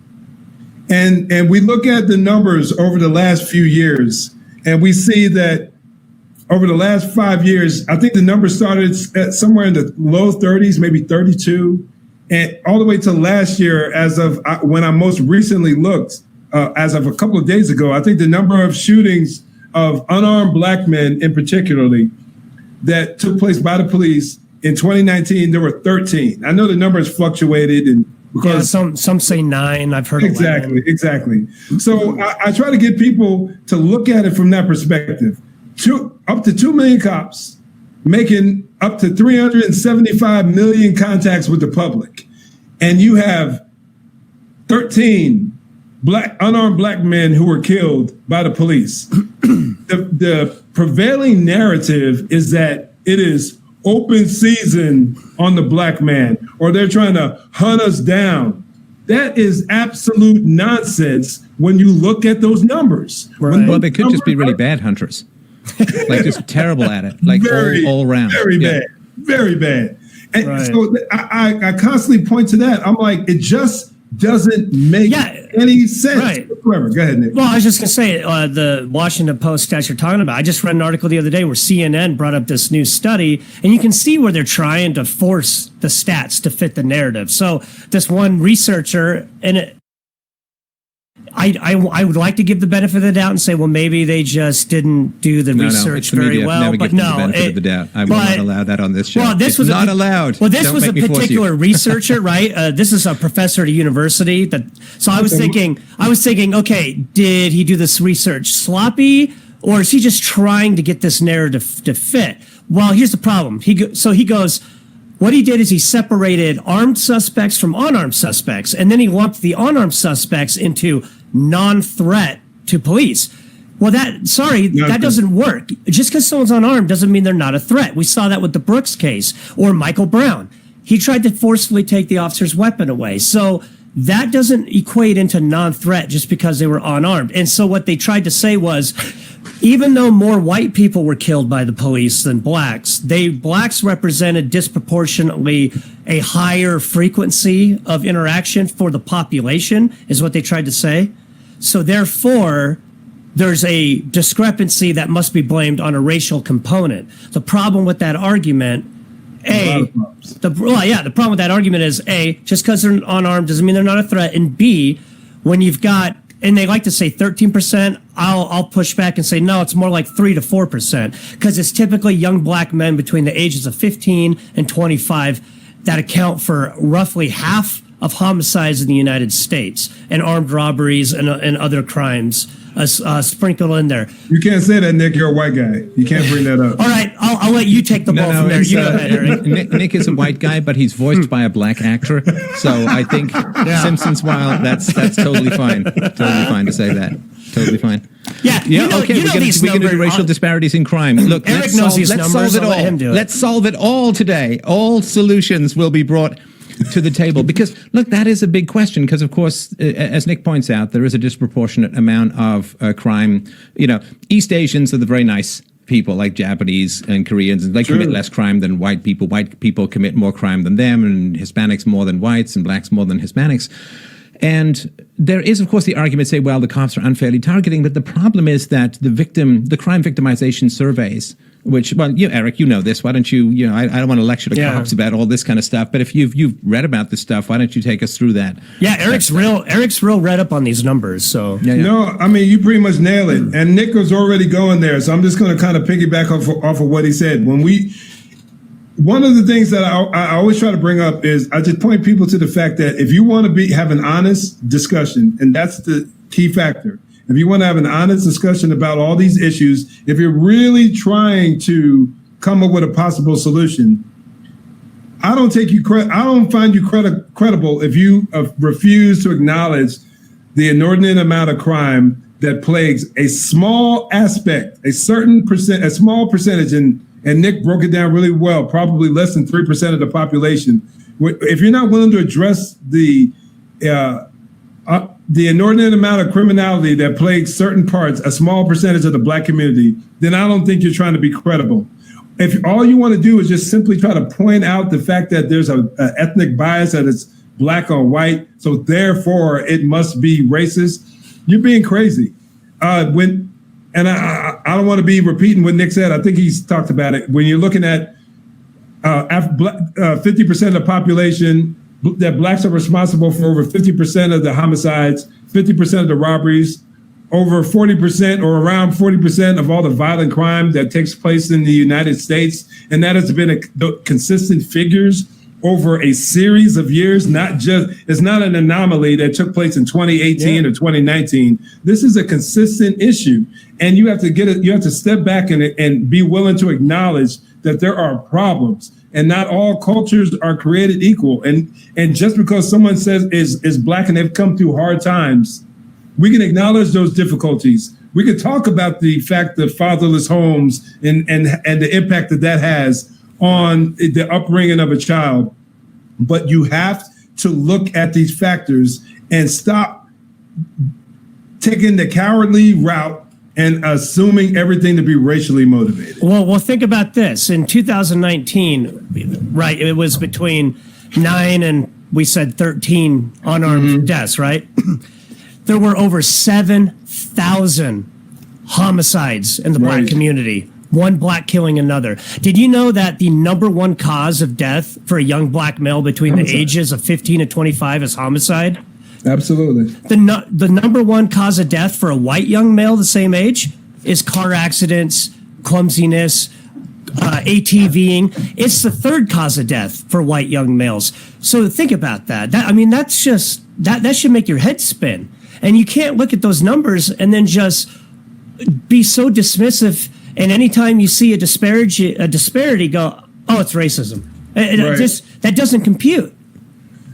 And we look at the numbers over the last few years, and we see that over the last 5 years, I think the number started at somewhere in the low 30s, maybe 32, and all the way to last year, as of when I most recently looked, as of a couple of days ago, I think the number of shootings of unarmed Black men in particularly that took place by the police in 2019, there were 13. I know the number has fluctuated, and because some say 9. I've heard exactly. So I try to get people to look at it from that perspective. Up to 2 million cops making up to 375 million contacts with the public, and you have 13 unarmed Black men who were killed by the police. The prevailing narrative is that it is open season on the Black man, or they're trying to hunt us down. That is absolute nonsense when you look at those numbers. Right. Well, they could just be really bad hunters. Like just terrible at it, like all around. Very bad. And right. So I constantly point to that. I'm like, it just doesn't make any sense. Right. Whatever. Go ahead, Nick. Well, I was just going to say, the Washington Post stats you're talking about, I just read an article the other day where CNN brought up this new study, and you can see where they're trying to force the stats to fit the narrative. So this one researcher, and I would like to give the benefit of the doubt and say, well, maybe they just didn't do the research very well. Never but give them the benefit of the doubt. I will not allow that on this show. Well, this was not allowed. Well, this was a particular researcher, right? This is a professor at a university. So I was thinking, okay, did he do this research sloppy, or is he just trying to get this narrative to fit? Well, here's the problem. He goes. What he did is he separated armed suspects from unarmed suspects, and then he lumped the unarmed suspects into non-threat to police. Well, that doesn't work. Just because someone's unarmed doesn't mean they're not a threat. We saw that with the Brooks case or Michael Brown. He tried to forcefully take the officer's weapon away. So that doesn't equate into non-threat just because they were unarmed. And so what they tried to say was, even though more white people were killed by the police than blacks represented disproportionately a higher frequency of interaction for the population, is what they tried to say. So therefore, there's a discrepancy that must be blamed on a racial component. The problem with that argument The problem with that argument is A, just because they're unarmed doesn't mean they're not a threat, and B, when you've got, and they like to say 13%, I'll push back and say no, it's more like 3 to 4%, because it's typically young black men between the ages of 15 and 25 that account for roughly half of homicides in the United States and armed robberies and other crimes sprinkled in there. You can't say that, Nick. You're a white guy. You can't bring that up. All right, I'll let you take the ball from there. You go ahead, Eric. Nick is a white guy, but he's voiced by a black actor. So I think Simpsons, while that's totally fine. Totally fine to say that. Totally fine. Yeah. Okay. We're going to do racial disparities in crime. Look, Eric knows these numbers. Solve it all. Let him do it. Let's solve it all today. All solutions will be brought to the table, because look, that is a big question, because of course, as Nick points out, there is a disproportionate amount of crime. East Asians are the very nice people, like Japanese and Koreans, and they commit less crime than white people. White people commit more crime than them, and Hispanics more than whites, and blacks more than Hispanics. And there is, of course, the argument say, well, the cops are unfairly targeting, but the problem is that the crime victimization surveys, which, well, Eric, you know this. Why don't you, I don't want to lecture the cops about all this kind of stuff, but if you've read about this stuff, why don't you take us through that? Yeah, Eric's real read up on these numbers, so. No, I mean, you pretty much nail it. And Nick was already going there, so I'm just going to kind of piggyback off of what he said. One of the things that I always try to bring up is I just point people to the fact that if you want to have an honest discussion, and that's the key factor, if you want to have an honest discussion about all these issues, if you're really trying to come up with a possible solution, I don't find you credible if you refuse to acknowledge the inordinate amount of crime that plagues a small aspect, a small percentage, and Nick broke it down really well, probably less than 3% of the population. If you're not willing to address the inordinate amount of criminality that plagues certain parts, a small percentage of the black community, then I don't think you're trying to be credible. If all you want to do is just simply try to point out the fact that there's an ethnic bias, that it's black on white, so therefore it must be racist, you're being crazy. And I don't want to be repeating what Nick said. I think he's talked about it. When you're looking at 50% of the population, that blacks are responsible for over 50% of the homicides, 50% of the robberies, over 40% or around 40% of all the violent crime that takes place in the United States. And that has been consistent figures over a series of years, it's not an anomaly that took place in 2018 or 2019. This is a consistent issue. And you have to step back and be willing to acknowledge that there are problems, and not all cultures are created equal. And just because someone says is black and they've come through hard times, we can acknowledge those difficulties. We can talk about the fact that fatherless homes and the impact that has on the upbringing of a child. But you have to look at these factors and stop taking the cowardly route and assuming everything to be racially motivated. Well, think about this. In 2019, right, it was between 9 and we said 13 unarmed deaths, right? There were over 7,000 homicides in the black community. One black killing another. Did you know that the number one cause of death for a young black male between the ages of 15 and 25 is homicide? Absolutely. The number one cause of death for a white young male the same age is car accidents, clumsiness, ATVing. It's the third cause of death for white young males. So think about that. That's just that should make your head spin. And you can't look at those numbers and then just be so dismissive. And anytime you see a disparity, go, oh, it's racism. That doesn't compute.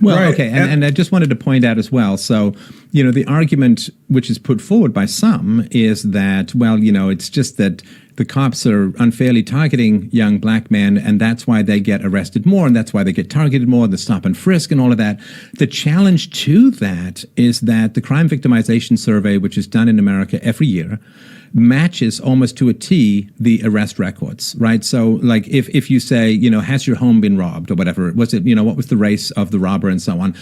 Well, okay, and I just wanted to point out as well, so, the argument which is put forward by some is that, well, it's just that the cops are unfairly targeting young black men, and that's why they get arrested more, and that's why they get targeted more, the stop and frisk and all of that. The challenge to that is that the crime victimization survey, which is done in America every year, matches almost to a T the arrest records, right? So, like, if you say, has your home been robbed or whatever, was it, what was the race of the robber and so on?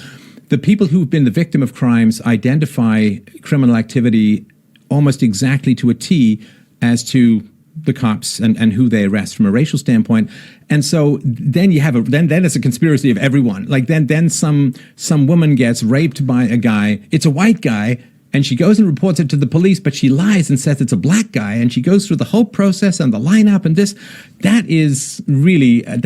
The people who've been the victim of crimes identify criminal activity almost exactly to a T as to the cops and who they arrest from a racial standpoint. And so then you have then it's a conspiracy of everyone. Like then some woman gets raped by a guy. It's a white guy. And she goes and reports it to the police, but she lies and says it's a black guy. And she goes through the whole process and the lineup and that is really, and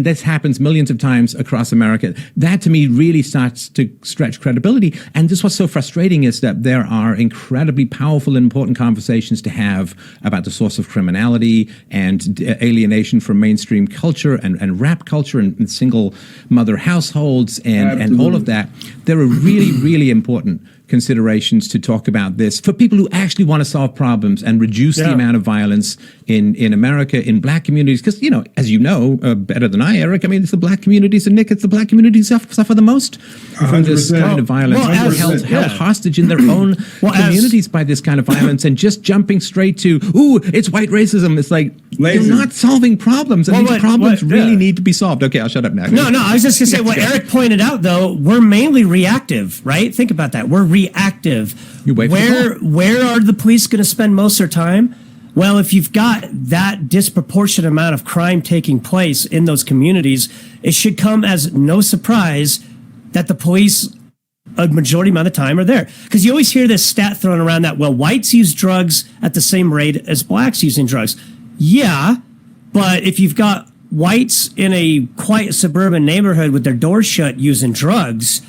this happens millions of times across America. That to me really starts to stretch credibility. And this what's so frustrating is that there are incredibly powerful and important conversations to have about the source of criminality and alienation from mainstream culture and rap culture and single mother households and all of that. There are really, really important considerations to talk about this for people who actually want to solve problems and reduce the amount of violence in America, in black communities. Because, as you know, better than I, Eric, I mean, it's the black communities, and Nick, it's the black communities suffer the most from this kind of violence. Held hostage in their own communities by this kind of violence, and just jumping straight to, ooh, it's white racism. It's like, you're not solving problems, and these problems really need to be solved. Okay, I'll shut up now. No, I was just going to say, what Eric pointed out, though, we're mainly reactive, right? Think about that. We're reactive. You wait where are the police going to spend most of their time? Well, if you've got that disproportionate amount of crime taking place in those communities, it should come as no surprise that the police, a majority amount of the time, are there. Because you always hear this stat thrown around that, well, whites use drugs at the same rate as blacks using drugs. Yeah, but if you've got whites in a quiet suburban neighborhood with their doors shut using drugs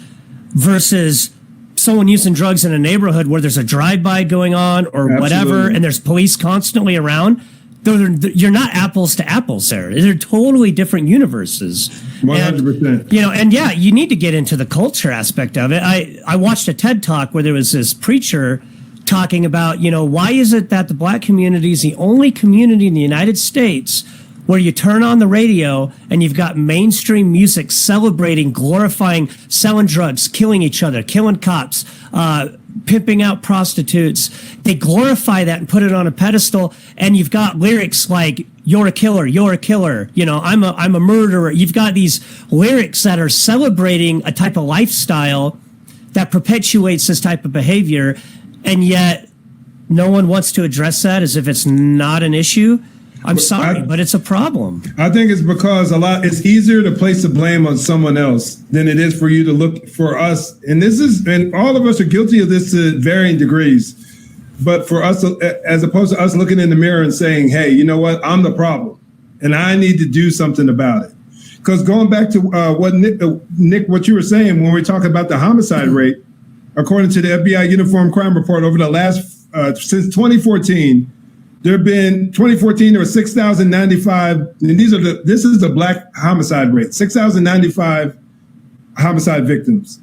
versus someone using drugs in a neighborhood where there's a drive-by going on or whatever, and there's police constantly around, you're not apples to apples there. They're totally different universes. 100%. And you need to get into the culture aspect of it. I watched a TED Talk where there was this preacher talking about, why is it that the black community is the only community in the United States where you turn on the radio and you've got mainstream music celebrating, glorifying, selling drugs, killing each other, killing cops, pimping out prostitutes. They glorify that and put it on a pedestal. And you've got lyrics like, you're a killer, you're a killer. I'm a murderer. You've got these lyrics that are celebrating a type of lifestyle that perpetuates this type of behavior. And yet no one wants to address that as if it's not an issue. I'm sorry, but it's a problem. I think it's because it's easier to place the blame on someone else than it is for you to look for us. And all of us are guilty of this to varying degrees. But for us, as opposed to us looking in the mirror and saying, hey, you know what? I'm the problem and I need to do something about it. Because going back to what Nick, what you were saying, when we talk about the homicide rate, according to the FBI Uniform Crime Report over the last, since 2014, there have been 2014, there were 6,095, and this is the black homicide rate, 6,095 homicide victims.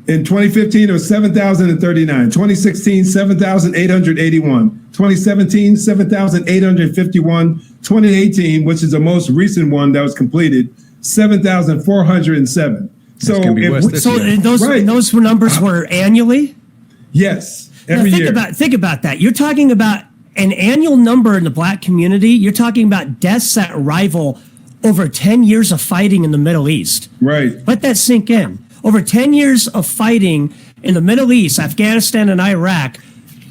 In 2015, there was 7,039. 2016, 7,881. 2017, 7,851. 2018, which is the most recent one that was completed, 7,407. So those numbers were annually? Yes, every year. Think about that. You're talking about an annual number in the black community. You're talking about deaths that rival over 10 years of fighting in the Middle East. Right. Let that sink in. Over 10 years of fighting in the Middle East, Afghanistan and Iraq,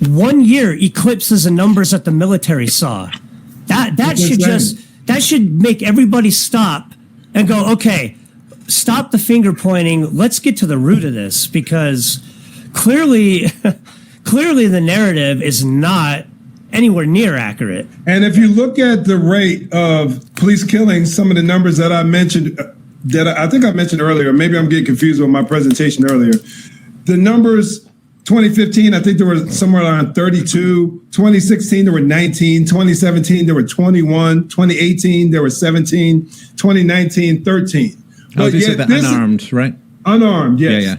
1 year eclipses the numbers that the military saw. That should make everybody stop and go, okay, stop the finger pointing. Let's get to the root of this, because clearly the narrative is not anywhere near accurate. And if you look at the rate of police killings, some of the numbers that I mentioned, that I think I mentioned earlier, maybe I'm getting confused with my presentation earlier. The numbers, 2015, I think there were somewhere around 32. 2016, there were 19. 2017, there were 21. 2018, there were 17. 2019, 13. Oh, these are the unarmed, right? Unarmed, yes. Yeah.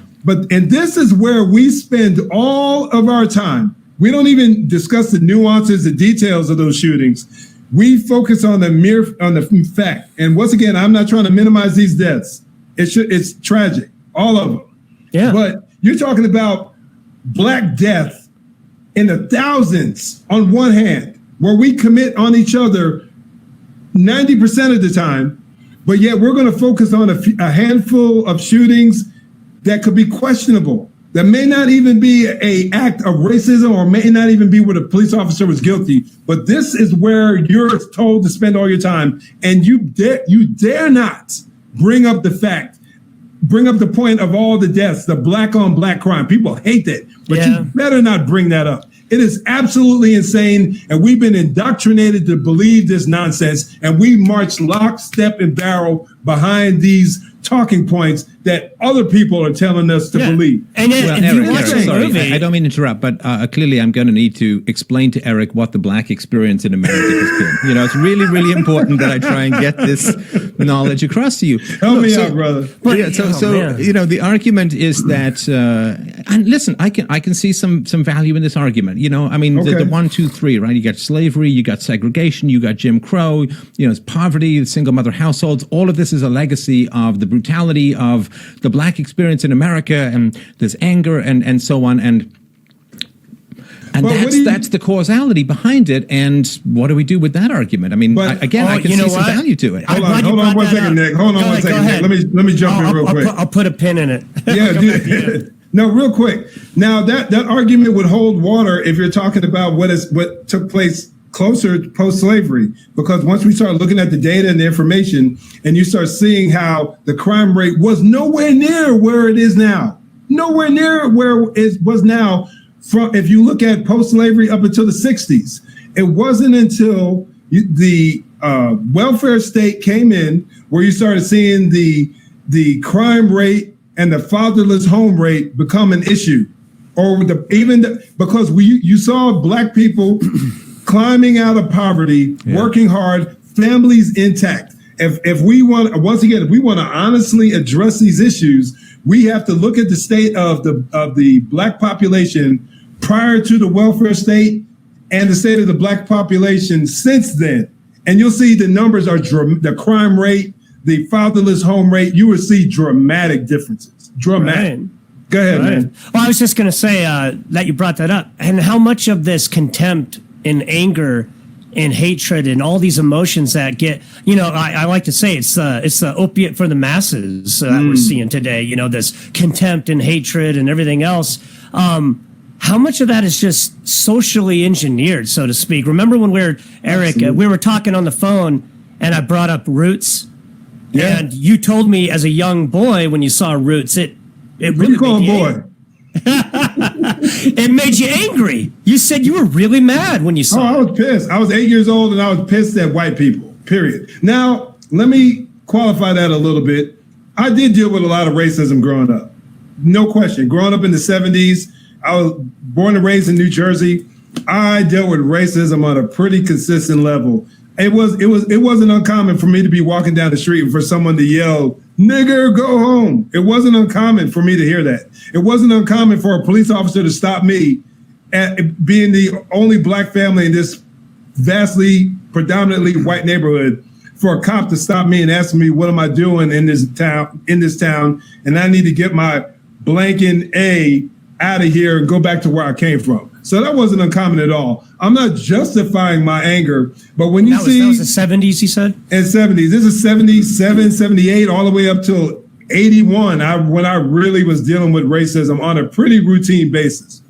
And this is where we spend all of our time. We don't even discuss the nuances, the details of those shootings. We focus on the fact. And once again, I'm not trying to minimize these deaths. It's tragic, all of them. Yeah. But you're talking about Black death in the thousands on one hand, where we commit on each other 90% of the time, but yet we're going to focus on a handful of shootings that could be questionable. that may not even be a act of racism or may not even be where the police officer was guilty, but this is where you're told to spend all your time, and you dare not bring up the point of all the deaths, the black on black crime. People hate that, but you better not bring that up. It is absolutely insane, and we've been indoctrinated to believe this nonsense, and we march lock, step, and barrel behind these talking points that other people are telling us to believe. And Eric, sorry, I don't mean to interrupt, but clearly I'm going to need to explain to Eric what the black experience in America has been. You know, it's really, really important that I try and get this knowledge across to you. Help me out, brother. But, you know, the argument is that, and listen, I can see some value in this argument. You know, I mean, the 1, 2, 3, right? You got slavery, you got segregation, you got Jim Crow, you know, it's poverty, single mother households. All of this is a legacy of the brutality of the black experience in America, and there's anger and so on, and that's the causality behind it. And what do we do with that argument? I mean, I can see some value to it. Hold on one second, Nick. Hold on one second, Nick. Let me jump in real quick. I'll put a pin in it. Yeah, no, real quick. Now that argument would hold water if you're talking about what took place closer to post-slavery, because once we start looking at the data and the information, and you start seeing how the crime rate was nowhere near where it is now, nowhere near where it was now. From if you look at post-slavery up until the 60s, it wasn't until the welfare state came in where you started seeing the crime rate and the fatherless home rate become an issue, or because you saw black people climbing out of poverty, working hard, families intact. If we want to honestly address these issues, we have to look at the state of the black population prior to the welfare state and the state of the black population since then. And you'll see the numbers are the crime rate, the fatherless home rate. You will see dramatic differences. Dramatic. Right. Go ahead, man. Well, I was just going to say that you brought that up, and how much of this contempt and anger and hatred and all these emotions that get, you know, I like to say it's the opiate for the masses that we're seeing today, you know, this contempt and hatred and everything else. How much of that is just socially engineered, so to speak? Remember when Eric, we were talking on the phone and I brought up Roots, and you told me as a young boy when you saw Roots, it really made you boy. It made you angry. You said you were really mad when you saw it. I was pissed. I was 8 years old and I was pissed at white people, period. Now, let me qualify that a little bit. I did deal with a lot of racism growing up. No question. Growing up in the 70s, I was born and raised in New Jersey. I dealt with racism on a pretty consistent level. It wasn't uncommon for me to be walking down the street and for someone to yell, "Nigger, go home." It wasn't uncommon for me to hear that. It wasn't uncommon for a police officer to stop me, at being the only black family in this vastly, predominantly white neighborhood, for a cop to stop me and ask me, what am I doing in this town? And I need to get my blanking A out of here and go back to where I came from. So that wasn't uncommon at all. I'm not justifying my anger, but when that was the 70s, you said? In 70s. This is 77, 78, all the way up till 81, when I really was dealing with racism on a pretty routine basis.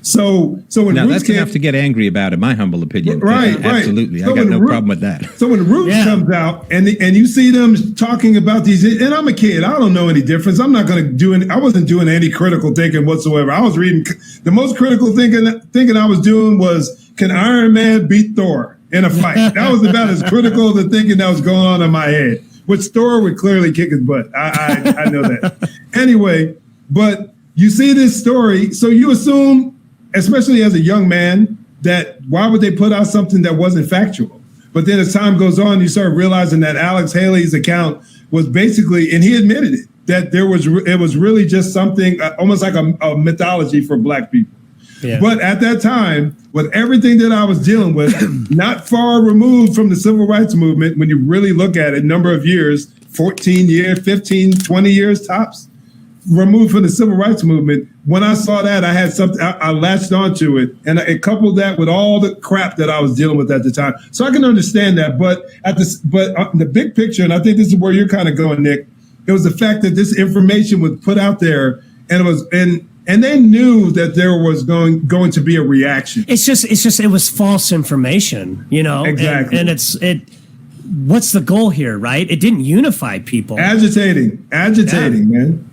So when now Roots that's enough to get angry about, in my humble opinion. Right, absolutely. So I got no problem with that. So when Roots comes out and you see them talking about these, and I'm a kid, I don't know any difference. I'm not going to do any. I wasn't doing any critical thinking whatsoever. I was reading. The most critical thinking I was doing was, can Iron Man beat Thor in a fight? That was about as critical the thinking that was going on in my head. Which Thor would clearly kick his butt. I know that. Anyway, but you see this story, so you assume, especially as a young man, that why would they put out something that wasn't factual? But then as time goes on, you start realizing that Alex Haley's account was basically, and he admitted it, that it was really just something almost like a mythology for black people. Yeah. But at that time, with everything that I was dealing with, not far removed from the civil rights movement, when you really look at it, number of years, 14 years, 15, 20 years tops, removed from the civil rights movement, when I saw that, I had something, I latched onto it, and it coupled that with all the crap that I was dealing with at the time. So I can understand that, but the big picture, and I think this is where you're kind of going, Nick, it was the fact that this information was put out there and it was and they knew that there was going to be a reaction. It was false information, you know. Exactly. And what's the goal here, right? It didn't unify people. Agitating, man.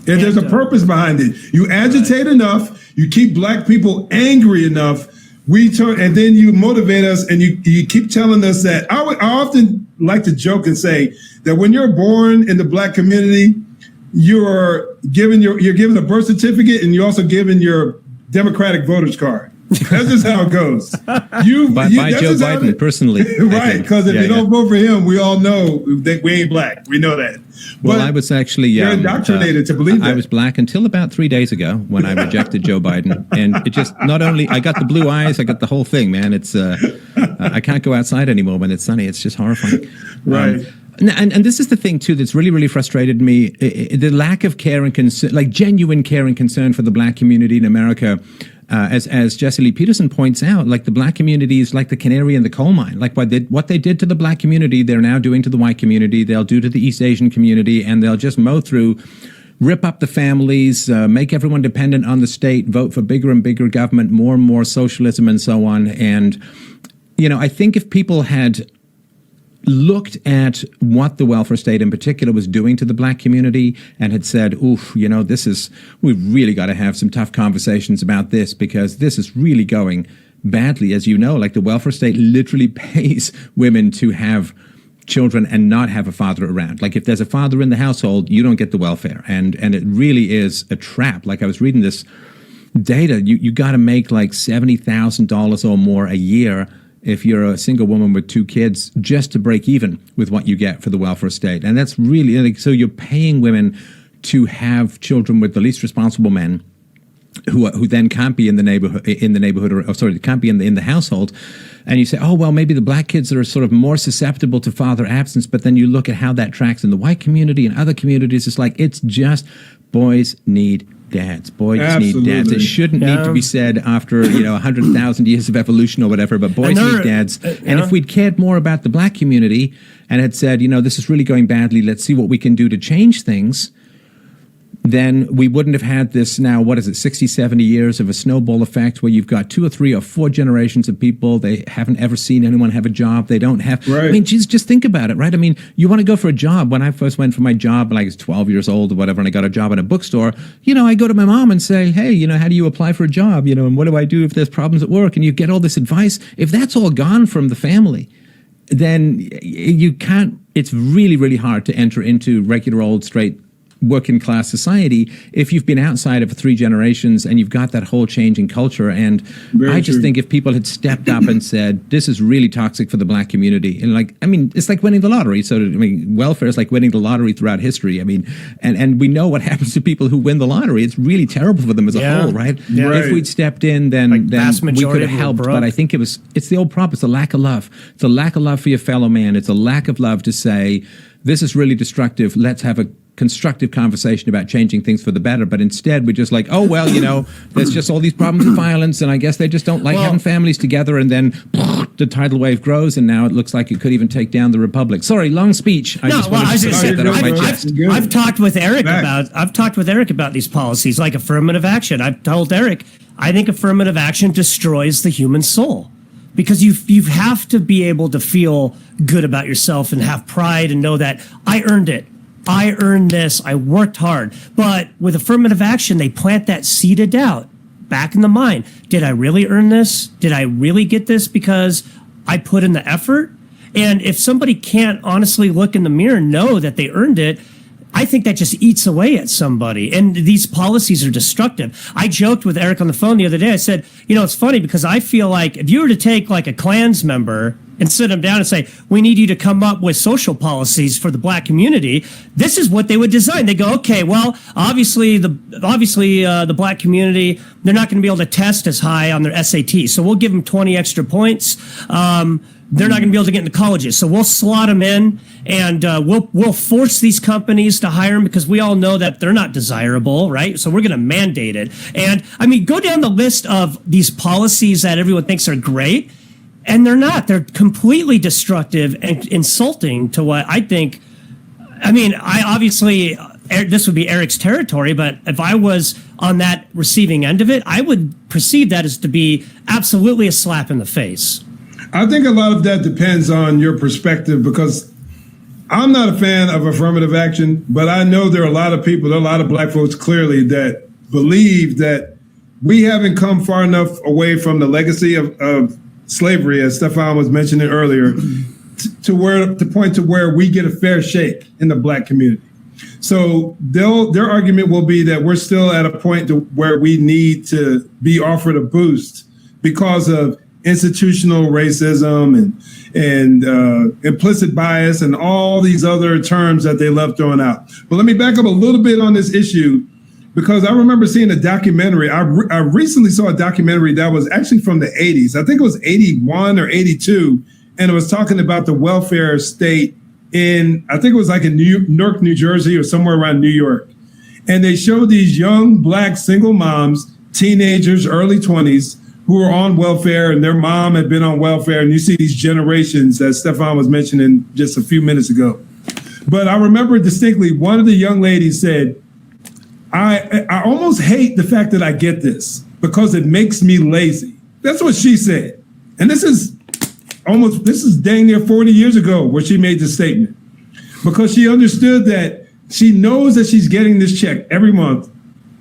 And there's a purpose behind it. You agitate enough, you keep black people angry enough, and then you motivate us, and you keep telling us that. I often like to joke and say that when you're born in the black community, you're given a birth certificate, and you're also given your Democratic voter's card. That's just how it goes. By Joe Biden personally, right? Because if you don't vote for him, we all know that we ain't black. We know that. Well, I was actually you're indoctrinated to believe that. I was black until about 3 days ago when I rejected Joe Biden, and it just not only I got the blue eyes, I got the whole thing, man. It's I can't go outside anymore when it's sunny. It's just horrifying. Right. And this is the thing too that's really, really frustrated me: the lack of care and concern, like genuine care and concern for the black community in America. As Jesse Lee Peterson points out, like the black community is like the canary in the coal mine. Like what they did to the black community, they're now doing to the white community. They'll do to the East Asian community, and they'll just mow through, rip up the families, make everyone dependent on the state, vote for bigger and bigger government, more and more socialism, and so on. And you know, I think if people had looked at what the welfare state in particular was doing to the black community and had said, oof, you know, we've really got to have some tough conversations about this because this is really going badly. As you know, like the welfare state literally pays women to have children and not have a father around. Like if there's a father in the household, you don't get the welfare. And it really is a trap. Like I was reading this data, you got to make like $70,000 or more a year if you're a single woman with 2 kids, just to break even with what you get for the welfare state. And that's really, like, so you're paying women to have children with the least responsible men who then can't be in the neighborhood, or can't be in the household. And you say, oh, well, maybe the black kids are sort of more susceptible to father absence. But then you look at how that tracks in the white community and other communities. It's like, it's just boys need dads. Boys need dads. It shouldn't need to be said after 100,000 years of evolution or whatever, but boys need dads. And if we'd cared more about the black community and had said, this is really going badly, let's see what we can do to change things, then we wouldn't have had this now, 60, 70 years of a snowball effect where you've got 2 or 3 or 4 generations of people. They haven't ever seen anyone have a job. They don't have, right. I mean, just think about it, right? I mean, you want to go for a job. When I first went for my job, when I was 12 years old or whatever, and I got a job in a bookstore, I go to my mom and say, hey, how do you apply for a job? And what do I do if there's problems at work? And you get all this advice. If that's all gone from the family, then you can't, it's really, really hard to enter into regular old straight working class society if you've been outside it for 3 generations and you've got that whole changing culture. And I just think if people had stepped up and said, this is really toxic for the black community, and it's like winning the lottery. So welfare is like winning the lottery throughout history. And we know what happens to people who win the lottery. It's really terrible for them as a whole, right? Yeah. If we'd stepped in, then we could have helped. But I think it's the old prop. It's a lack of love. It's a lack of love for your fellow man. It's a lack of love to say, this is really destructive. Let's have a constructive conversation about changing things for the better. But instead, we're just like, oh, well, there's just all these problems with violence, and I guess they just don't like having families together. And then the tidal wave grows, and now it looks like it could even take down the republic. Sorry, long speech. I've talked with Eric about these policies, like affirmative action. I've told Eric, I think affirmative action destroys the human soul. Because you have to be able to feel good about yourself and have pride and know that I earned it. I earned this. I worked hard. But with affirmative action, they plant that seed of doubt back in the mind. Did I really earn this? Did I really get this because I put in the effort? And if somebody can't honestly look in the mirror and know that they earned it, I think that just eats away at somebody. And these policies are destructive. I joked with Eric on the phone the other day. I said, it's funny because I feel like if you were to take like a Klans member and sit them down and say, we need you to come up with social policies for the black community, this is what they would design. They go, okay, well, obviously the black community, they're not going to be able to test as high on their SAT. So we'll give them 20 extra points. They're not going to be able to get into colleges. So we'll slot them in, and we'll force these companies to hire them because we all know that they're not desirable, right? So we're going to mandate it. And go down the list of these policies that everyone thinks are great, and they're not. They're completely destructive and insulting to what I think. I obviously this would be Eric's territory, but if I was on that receiving end of it, I would perceive that as to be absolutely a slap in the face. I think a lot of that depends on your perspective, because I'm not a fan of affirmative action, but I know there are a lot of people, there are a lot of black folks clearly that believe that we haven't come far enough away from the legacy of slavery, as Stefan was mentioning earlier, to point to where we get a fair shake in the black community. So their argument will be that we're still at a point where we need to be offered a boost because of institutional racism and implicit bias and all these other terms that they love throwing out. But let me back up a little bit on this issue, because I remember seeing a documentary. I recently saw a documentary that was actually from the 80s. I think it was 81 or 82. And it was talking about the welfare state in, I think it was like in Newark, New Jersey, or somewhere around New York. And they showed these young black single moms, teenagers, early 20s, who were on welfare, and their mom had been on welfare. And you see these generations that Stefan was mentioning just a few minutes ago. But I remember distinctly, one of the young ladies said, I almost hate the fact that I get this because it makes me lazy. That's what she said. And this is dang near 40 years ago where she made this statement, because she understood that she knows that she's getting this check every month,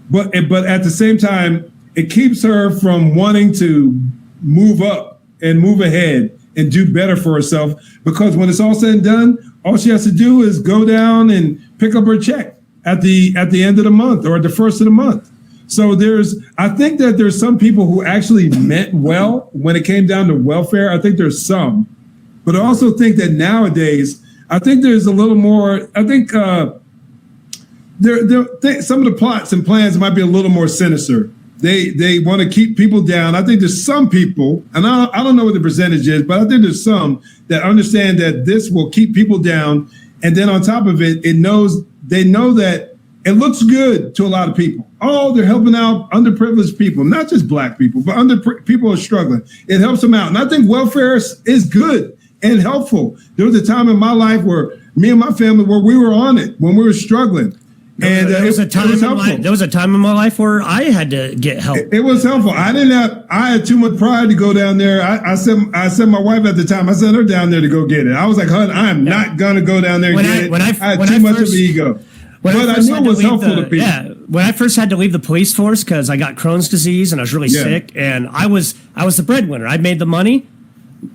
but at the same time, it keeps her from wanting to move up and move ahead and do better for herself, because when it's all said and done, all she has to do is go down and pick up her check at the end of the month or at the first of the month. So I think that there's some people who actually meant well when it came down to welfare. I think there's some, but I also think that nowadays, I think there's a little more, I think some of the plots and plans might be a little more sinister. They want to keep people down. I think there's some people, and I don't know what the percentage is, but I think there's some that understand that this will keep people down. And then on top of it, they know that it looks good to a lot of people. Oh, they're helping out underprivileged people, not just black people, but people are struggling. It helps them out. And I think welfare is good and helpful. There was a time in my life where me and my family, where we were on it when we were struggling. And there was a time in my life where I had to get help. It was helpful. I had too much pride to go down there. I sent my wife at the time, I sent her down there to go get it. I was like, hun, I am not going to go down there and get it. I had too much of the ego. But I knew it was helpful to people. Yeah, when I first had to leave the police force because I got Crohn's disease and I was really sick, and I was the breadwinner. I made the money.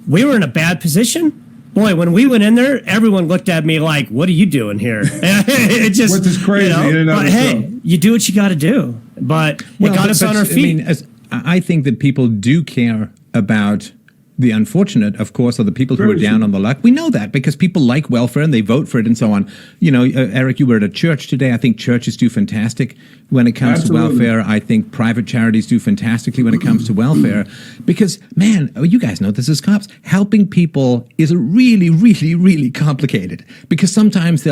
We were in a bad position. Boy, when we went in there, everyone looked at me like, "What are you doing here?" It just, which is crazy. But hey, you do what you got to do. But it got us on our feet. I think that people do care about the unfortunate, of course, are the people who are down on the luck. We know that because people like welfare and they vote for it and so on. You know, Eric, you were at a church today. I think churches do fantastic when it comes to welfare. I think private charities do fantastically when it comes to welfare. Because, man, you guys know this as cops. Helping people is really, really, really complicated. Because sometimes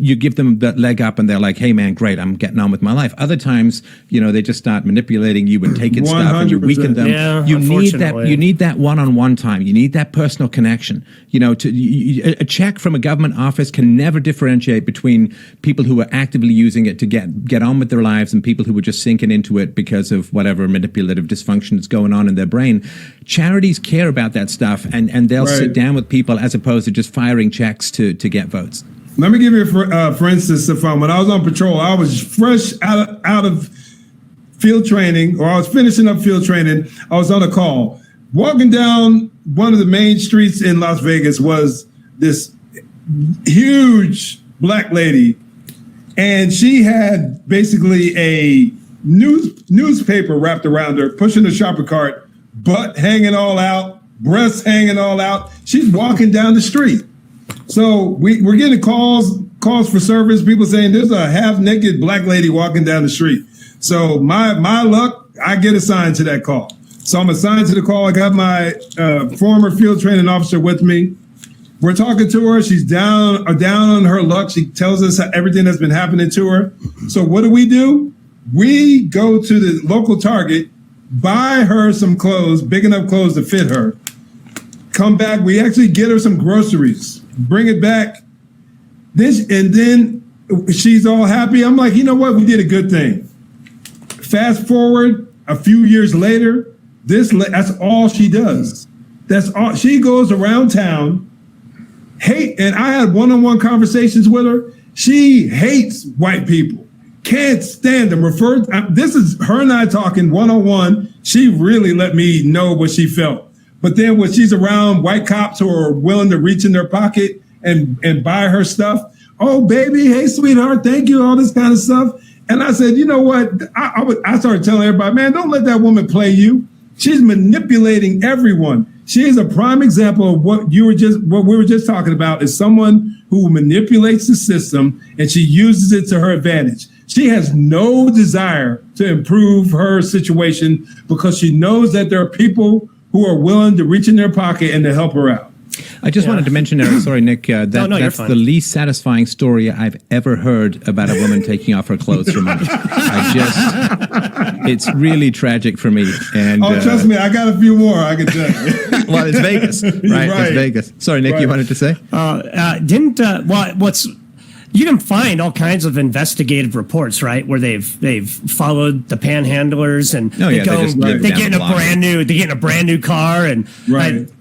you give them that leg up and they're like, hey, man, great, I'm getting on with my life. Other times, you know, they just start manipulating you and taking 100%. Stuff and you weaken them. Yeah, you need that one-on-one time. You need that personal connection. You know, a check from a government office can never differentiate between people who are actively using it to get on with their lives and people who are just sinking into it because of whatever manipulative dysfunction is going on in their brain. Charities care about that stuff and they'll sit down with people as opposed to just firing checks to get votes. Let me give you, for instance, Stefan, when I was on patrol, I was fresh out of field training, or I was finishing up field training. I was on a call. Walking down one of the main streets in Las Vegas was this huge black lady, and she had basically a newspaper wrapped around her, pushing a shopping cart, butt hanging all out, breasts hanging all out. She's walking down the street. So we're getting calls for service, people saying there's a half-naked black lady walking down the street. So my luck, I get assigned to that call. So I'm assigned to the call. I got my former field training officer with me. We're talking to her. She's down on her luck. She tells us everything that's been happening to her. So what do? We go to the local Target, buy her some clothes, big enough clothes to fit her. Come back. We actually get her some groceries. Bring it back. And then she's all happy. I'm like, you know what? We did a good thing. Fast forward a few years later, that's all she does. That's all. She goes around town, and I had one-on-one conversations with her. She hates white people. Can't stand them. This is her and I talking one-on-one. She really let me know what she felt. But then when she's around white cops who are willing to reach in their pocket and buy her stuff, oh, baby, hey, sweetheart, thank you, all this kind of stuff. And I said, you know what? I started telling everybody, man, don't let that woman play you. She's manipulating everyone. She is a prime example of what we were just talking about, is someone who manipulates the system and she uses it to her advantage. She has no desire to improve her situation because she knows that there are people who are willing to reach in their pocket and to help her out. I just wanted to mention, Eric, sorry, Nick, that's the least satisfying story I've ever heard about a woman taking off her clothes for money. It's really tragic for me. And trust me, I got a few more I can tell you. Well, it's Vegas, right? It's Vegas. Sorry, Nick, you wanted to say? You can find all kinds of investigative reports, right, where they've followed the panhandlers and they get in a brand new car, and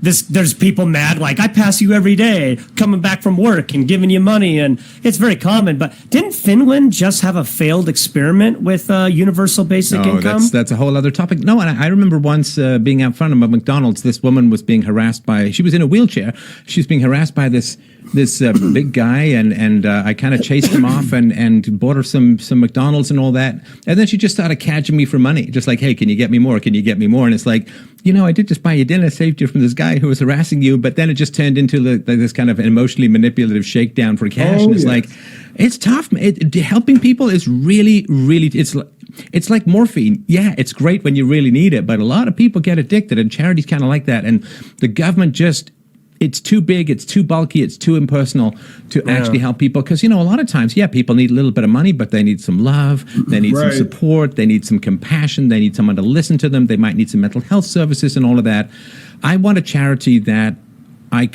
there's people mad like, I pass you every day coming back from work and giving you money, and it's very common. But didn't Finland just have a failed experiment with universal basic income? That's a whole other topic. No, and I remember once being out front of a McDonald's, this woman was being harassed she was in a wheelchair. She was being harassed by this big guy, and I kind of chased him off and bought her some McDonald's and all that. And then she just started cadging me for money, just like, hey, can you get me more? Can you get me more? And it's like, I did just buy you dinner, saved you from this guy who was harassing you. But then it just turned into this kind of emotionally manipulative shakedown for cash. And it's like, it's tough. Helping people is really, really, it's like morphine. Yeah, it's great when you really need it. But a lot of people get addicted, and charity's kind of like that. And the government it's too big, it's too bulky, it's too impersonal to actually help people. Because, a lot of times, people need a little bit of money, but they need some love, they need some support, they need some compassion, they need someone to listen to them, they might need some mental health services and all of that. I want a charity that I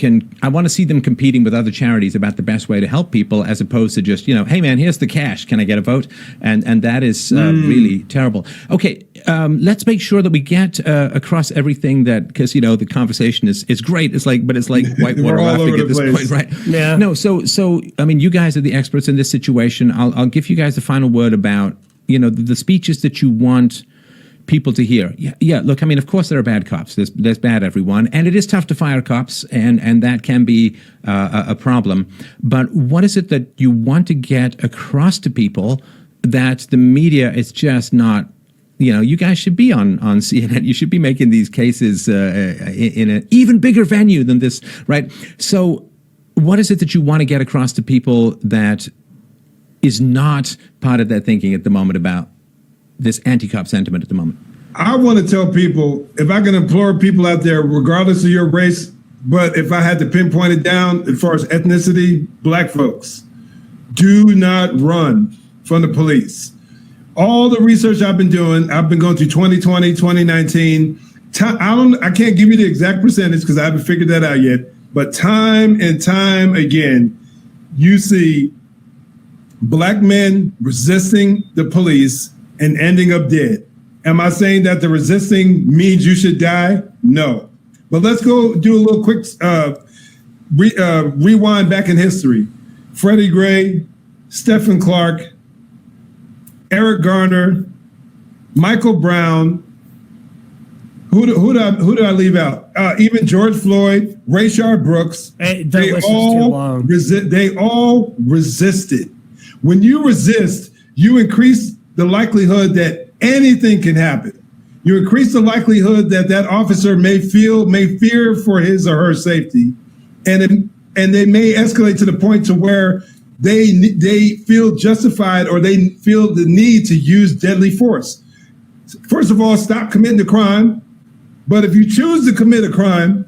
want to see them competing with other charities about the best way to help people, as opposed to just, hey man, here's the cash, can I get a vote? And that is really terrible. Okay, let's make sure that we get across everything because the conversation is great. It's like whitewater rafting at this point, right? Yeah. No, so I mean, you guys are the experts in this situation. I'll give you guys the final word about the speeches that you want people to hear. Yeah. Look, I mean, of course there are bad cops. There's bad everyone, and it is tough to fire cops, and that can be a problem. But what is it that you want to get across to people that the media is just not? You guys should be on CNN. You should be making these cases in an even bigger venue than this, right? So, what is it that you want to get across to people that is not part of their thinking at the moment about this anti-cop sentiment at the moment? I want to tell people, if I can implore people out there, regardless of your race, but if I had to pinpoint it down as far as ethnicity, black folks, do not run from the police. All the research I've been doing, I've been going through 2020, 2019. I can't give you the exact percentage because I haven't figured that out yet, but time and time again, you see black men resisting the police and ending up dead. Am I saying that the resisting means you should die? No. But let's go do a little quick rewind back in history. Freddie Gray, Stephen Clark, Eric Garner, Michael Brown. Who do I leave out? Even George Floyd, Rayshard Brooks. They all resisted. When you resist, you increase the likelihood that anything can happen. You increase the likelihood that that officer may fear for his or her safety, and they may escalate to the point to where they feel justified or they feel the need to use deadly force. First of all, stop committing the crime. But if you choose to commit a crime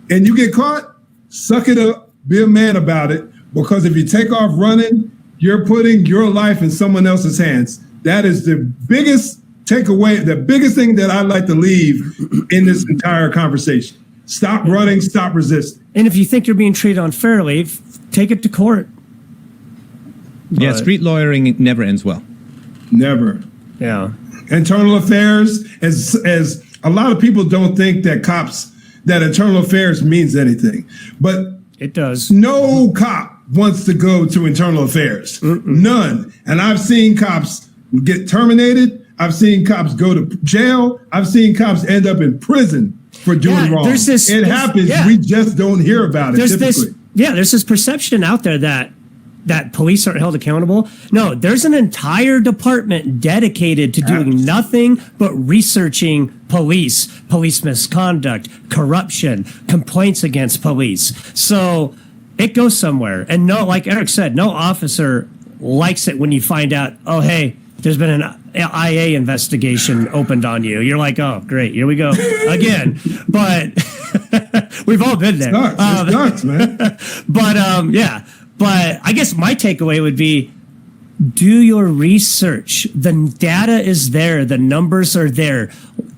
and you get caught, suck it up, be a man about it, because if you take off running, you're putting your life in someone else's hands. That is the biggest takeaway, the biggest thing that I'd like to leave in this entire conversation. Stop running, stop resisting. And if you think you're being treated unfairly, take it to court. Yeah, street lawyering never ends well. Never. Yeah. Internal affairs, as a lot of people don't think that internal affairs means anything, but it does. No cop wants to go to internal affairs. None. And I've seen cops get terminated. I've seen cops go to jail. I've seen cops end up in prison for doing wrong. It happens. Yeah. We just don't hear about it typically. There's this perception out there that police aren't held accountable. No, there's an entire department dedicated to doing nothing but researching police misconduct, corruption, complaints against police. So it goes somewhere. And no, like Eric said, no officer likes it when you find out, oh, hey, there's been an IA investigation opened on you. You're like, oh, great, here we go again. But we've all been there. It sucks, man. But I guess my takeaway would be, do your research. The data is there. The numbers are there.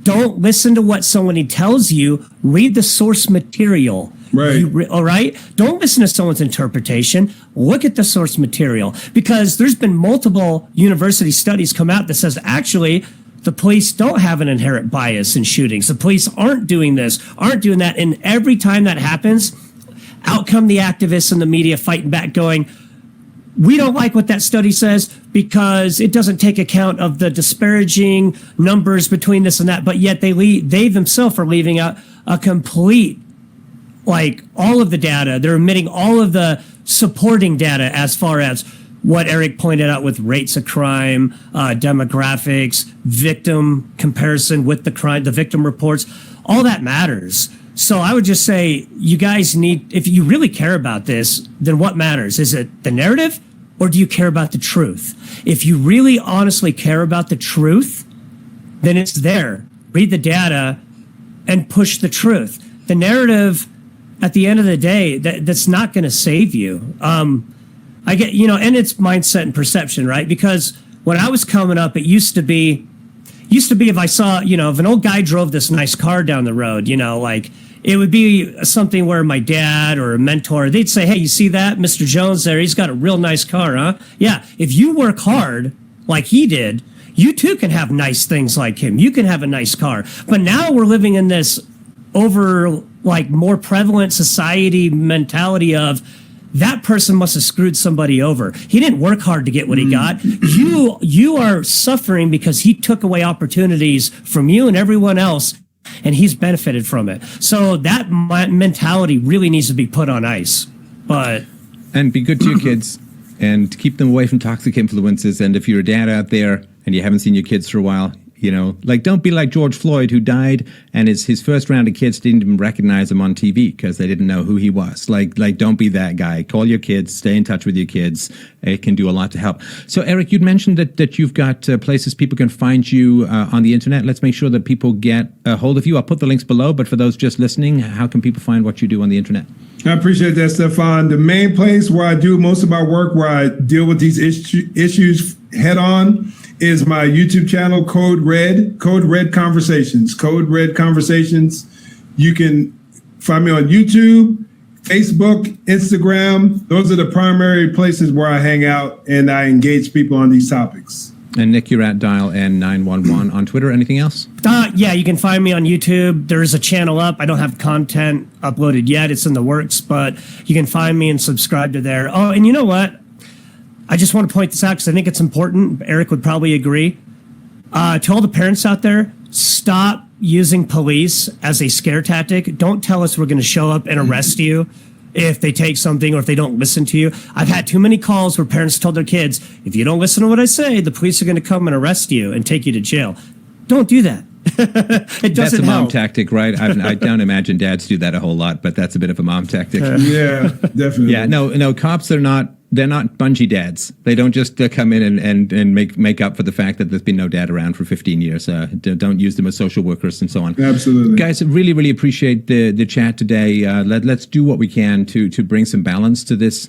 Don't listen to what somebody tells you. Read the source material. Right. All right? Don't listen to someone's interpretation. Look at the source material. Because there's been multiple university studies come out that says, actually, the police don't have an inherent bias in shootings. The police aren't doing this, aren't doing that. And every time that happens, out come the activists and the media fighting back going, we don't like what that study says because it doesn't take account of the disparaging numbers between this and that. But yet they themselves are leaving out a complete, like, all of the data. They're omitting all of the supporting data as far as what Eric pointed out with rates of crime, demographics, victim comparison with the crime, the victim reports. All that matters. So I would just say, you guys need, if you really care about this, then what matters? Is it the narrative, or do you care about the truth? If you really honestly care about the truth, then it's there. Read the data and push the truth. The narrative, at the end of the day, that's not going to save you. I get, and it's mindset and perception, right? Because when I was coming up, it used to be if I saw, if an old guy drove this nice car down the road, like, it would be something where my dad or a mentor, they'd say, hey, you see that? Mr. Jones there, he's got a real nice car, huh? Yeah, if you work hard like he did, you too can have nice things like him. You can have a nice car. But now we're living in this more prevalent society mentality of, that person must have screwed somebody over. He didn't work hard to get what he got. You are suffering because he took away opportunities from you and everyone else, and he's benefited from it. So that mentality really needs to be put on ice. And be good to your kids and keep them away from toxic influences. And if you're a dad out there and you haven't seen your kids for a while, don't be like George Floyd, who died, and his first round of kids didn't even recognize him on TV because they didn't know who he was. Like, don't be that guy. Call your kids, stay in touch with your kids. It can do a lot to help. So, Eric, you'd mentioned that you've got places people can find you on the internet. Let's make sure that people get a hold of you. I'll put the links below, but for those just listening, how can people find what you do on the internet? I appreciate that, Stefan. The main place where I do most of my work, where I deal with these issues head on, is my YouTube channel, Code Red Conversations. Code Red Conversations. You can find me on YouTube, Facebook, Instagram. Those are the primary places where I hang out and I engage people on these topics. And Nick, you're at Dial N911 on Twitter. Anything else? Yeah, you can find me on YouTube. There's a channel up. I don't have content uploaded yet. It's in the works, but you can find me and subscribe to there. Oh, and you know what? I just want to point this out because I think it's important. Eric would probably agree. To all the parents out there, stop using police as a scare tactic. Don't tell us we're going to show up and arrest you if they take something or if they don't listen to you. I've had too many calls where parents told their kids, if you don't listen to what I say, the police are going to come and arrest you and take you to jail. Don't do that. It doesn't That's a mom help. tactic, right? I don't imagine dads do that a whole lot, but that's a bit of a mom tactic. Yeah, definitely. Yeah, no, cops are not. They're not bungee dads. They don't just come in and make up for the fact that there's been no dad around for 15 years. Don't use them as social workers and so on. Absolutely. Guys, really, really appreciate the chat today. Let's do what we can to bring some balance to this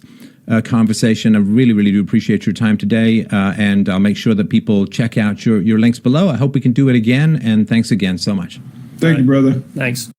conversation. I really, really do appreciate your time today. And I'll make sure that people check out your links below. I hope we can do it again. And thanks again so much. Thank you, brother. Thanks.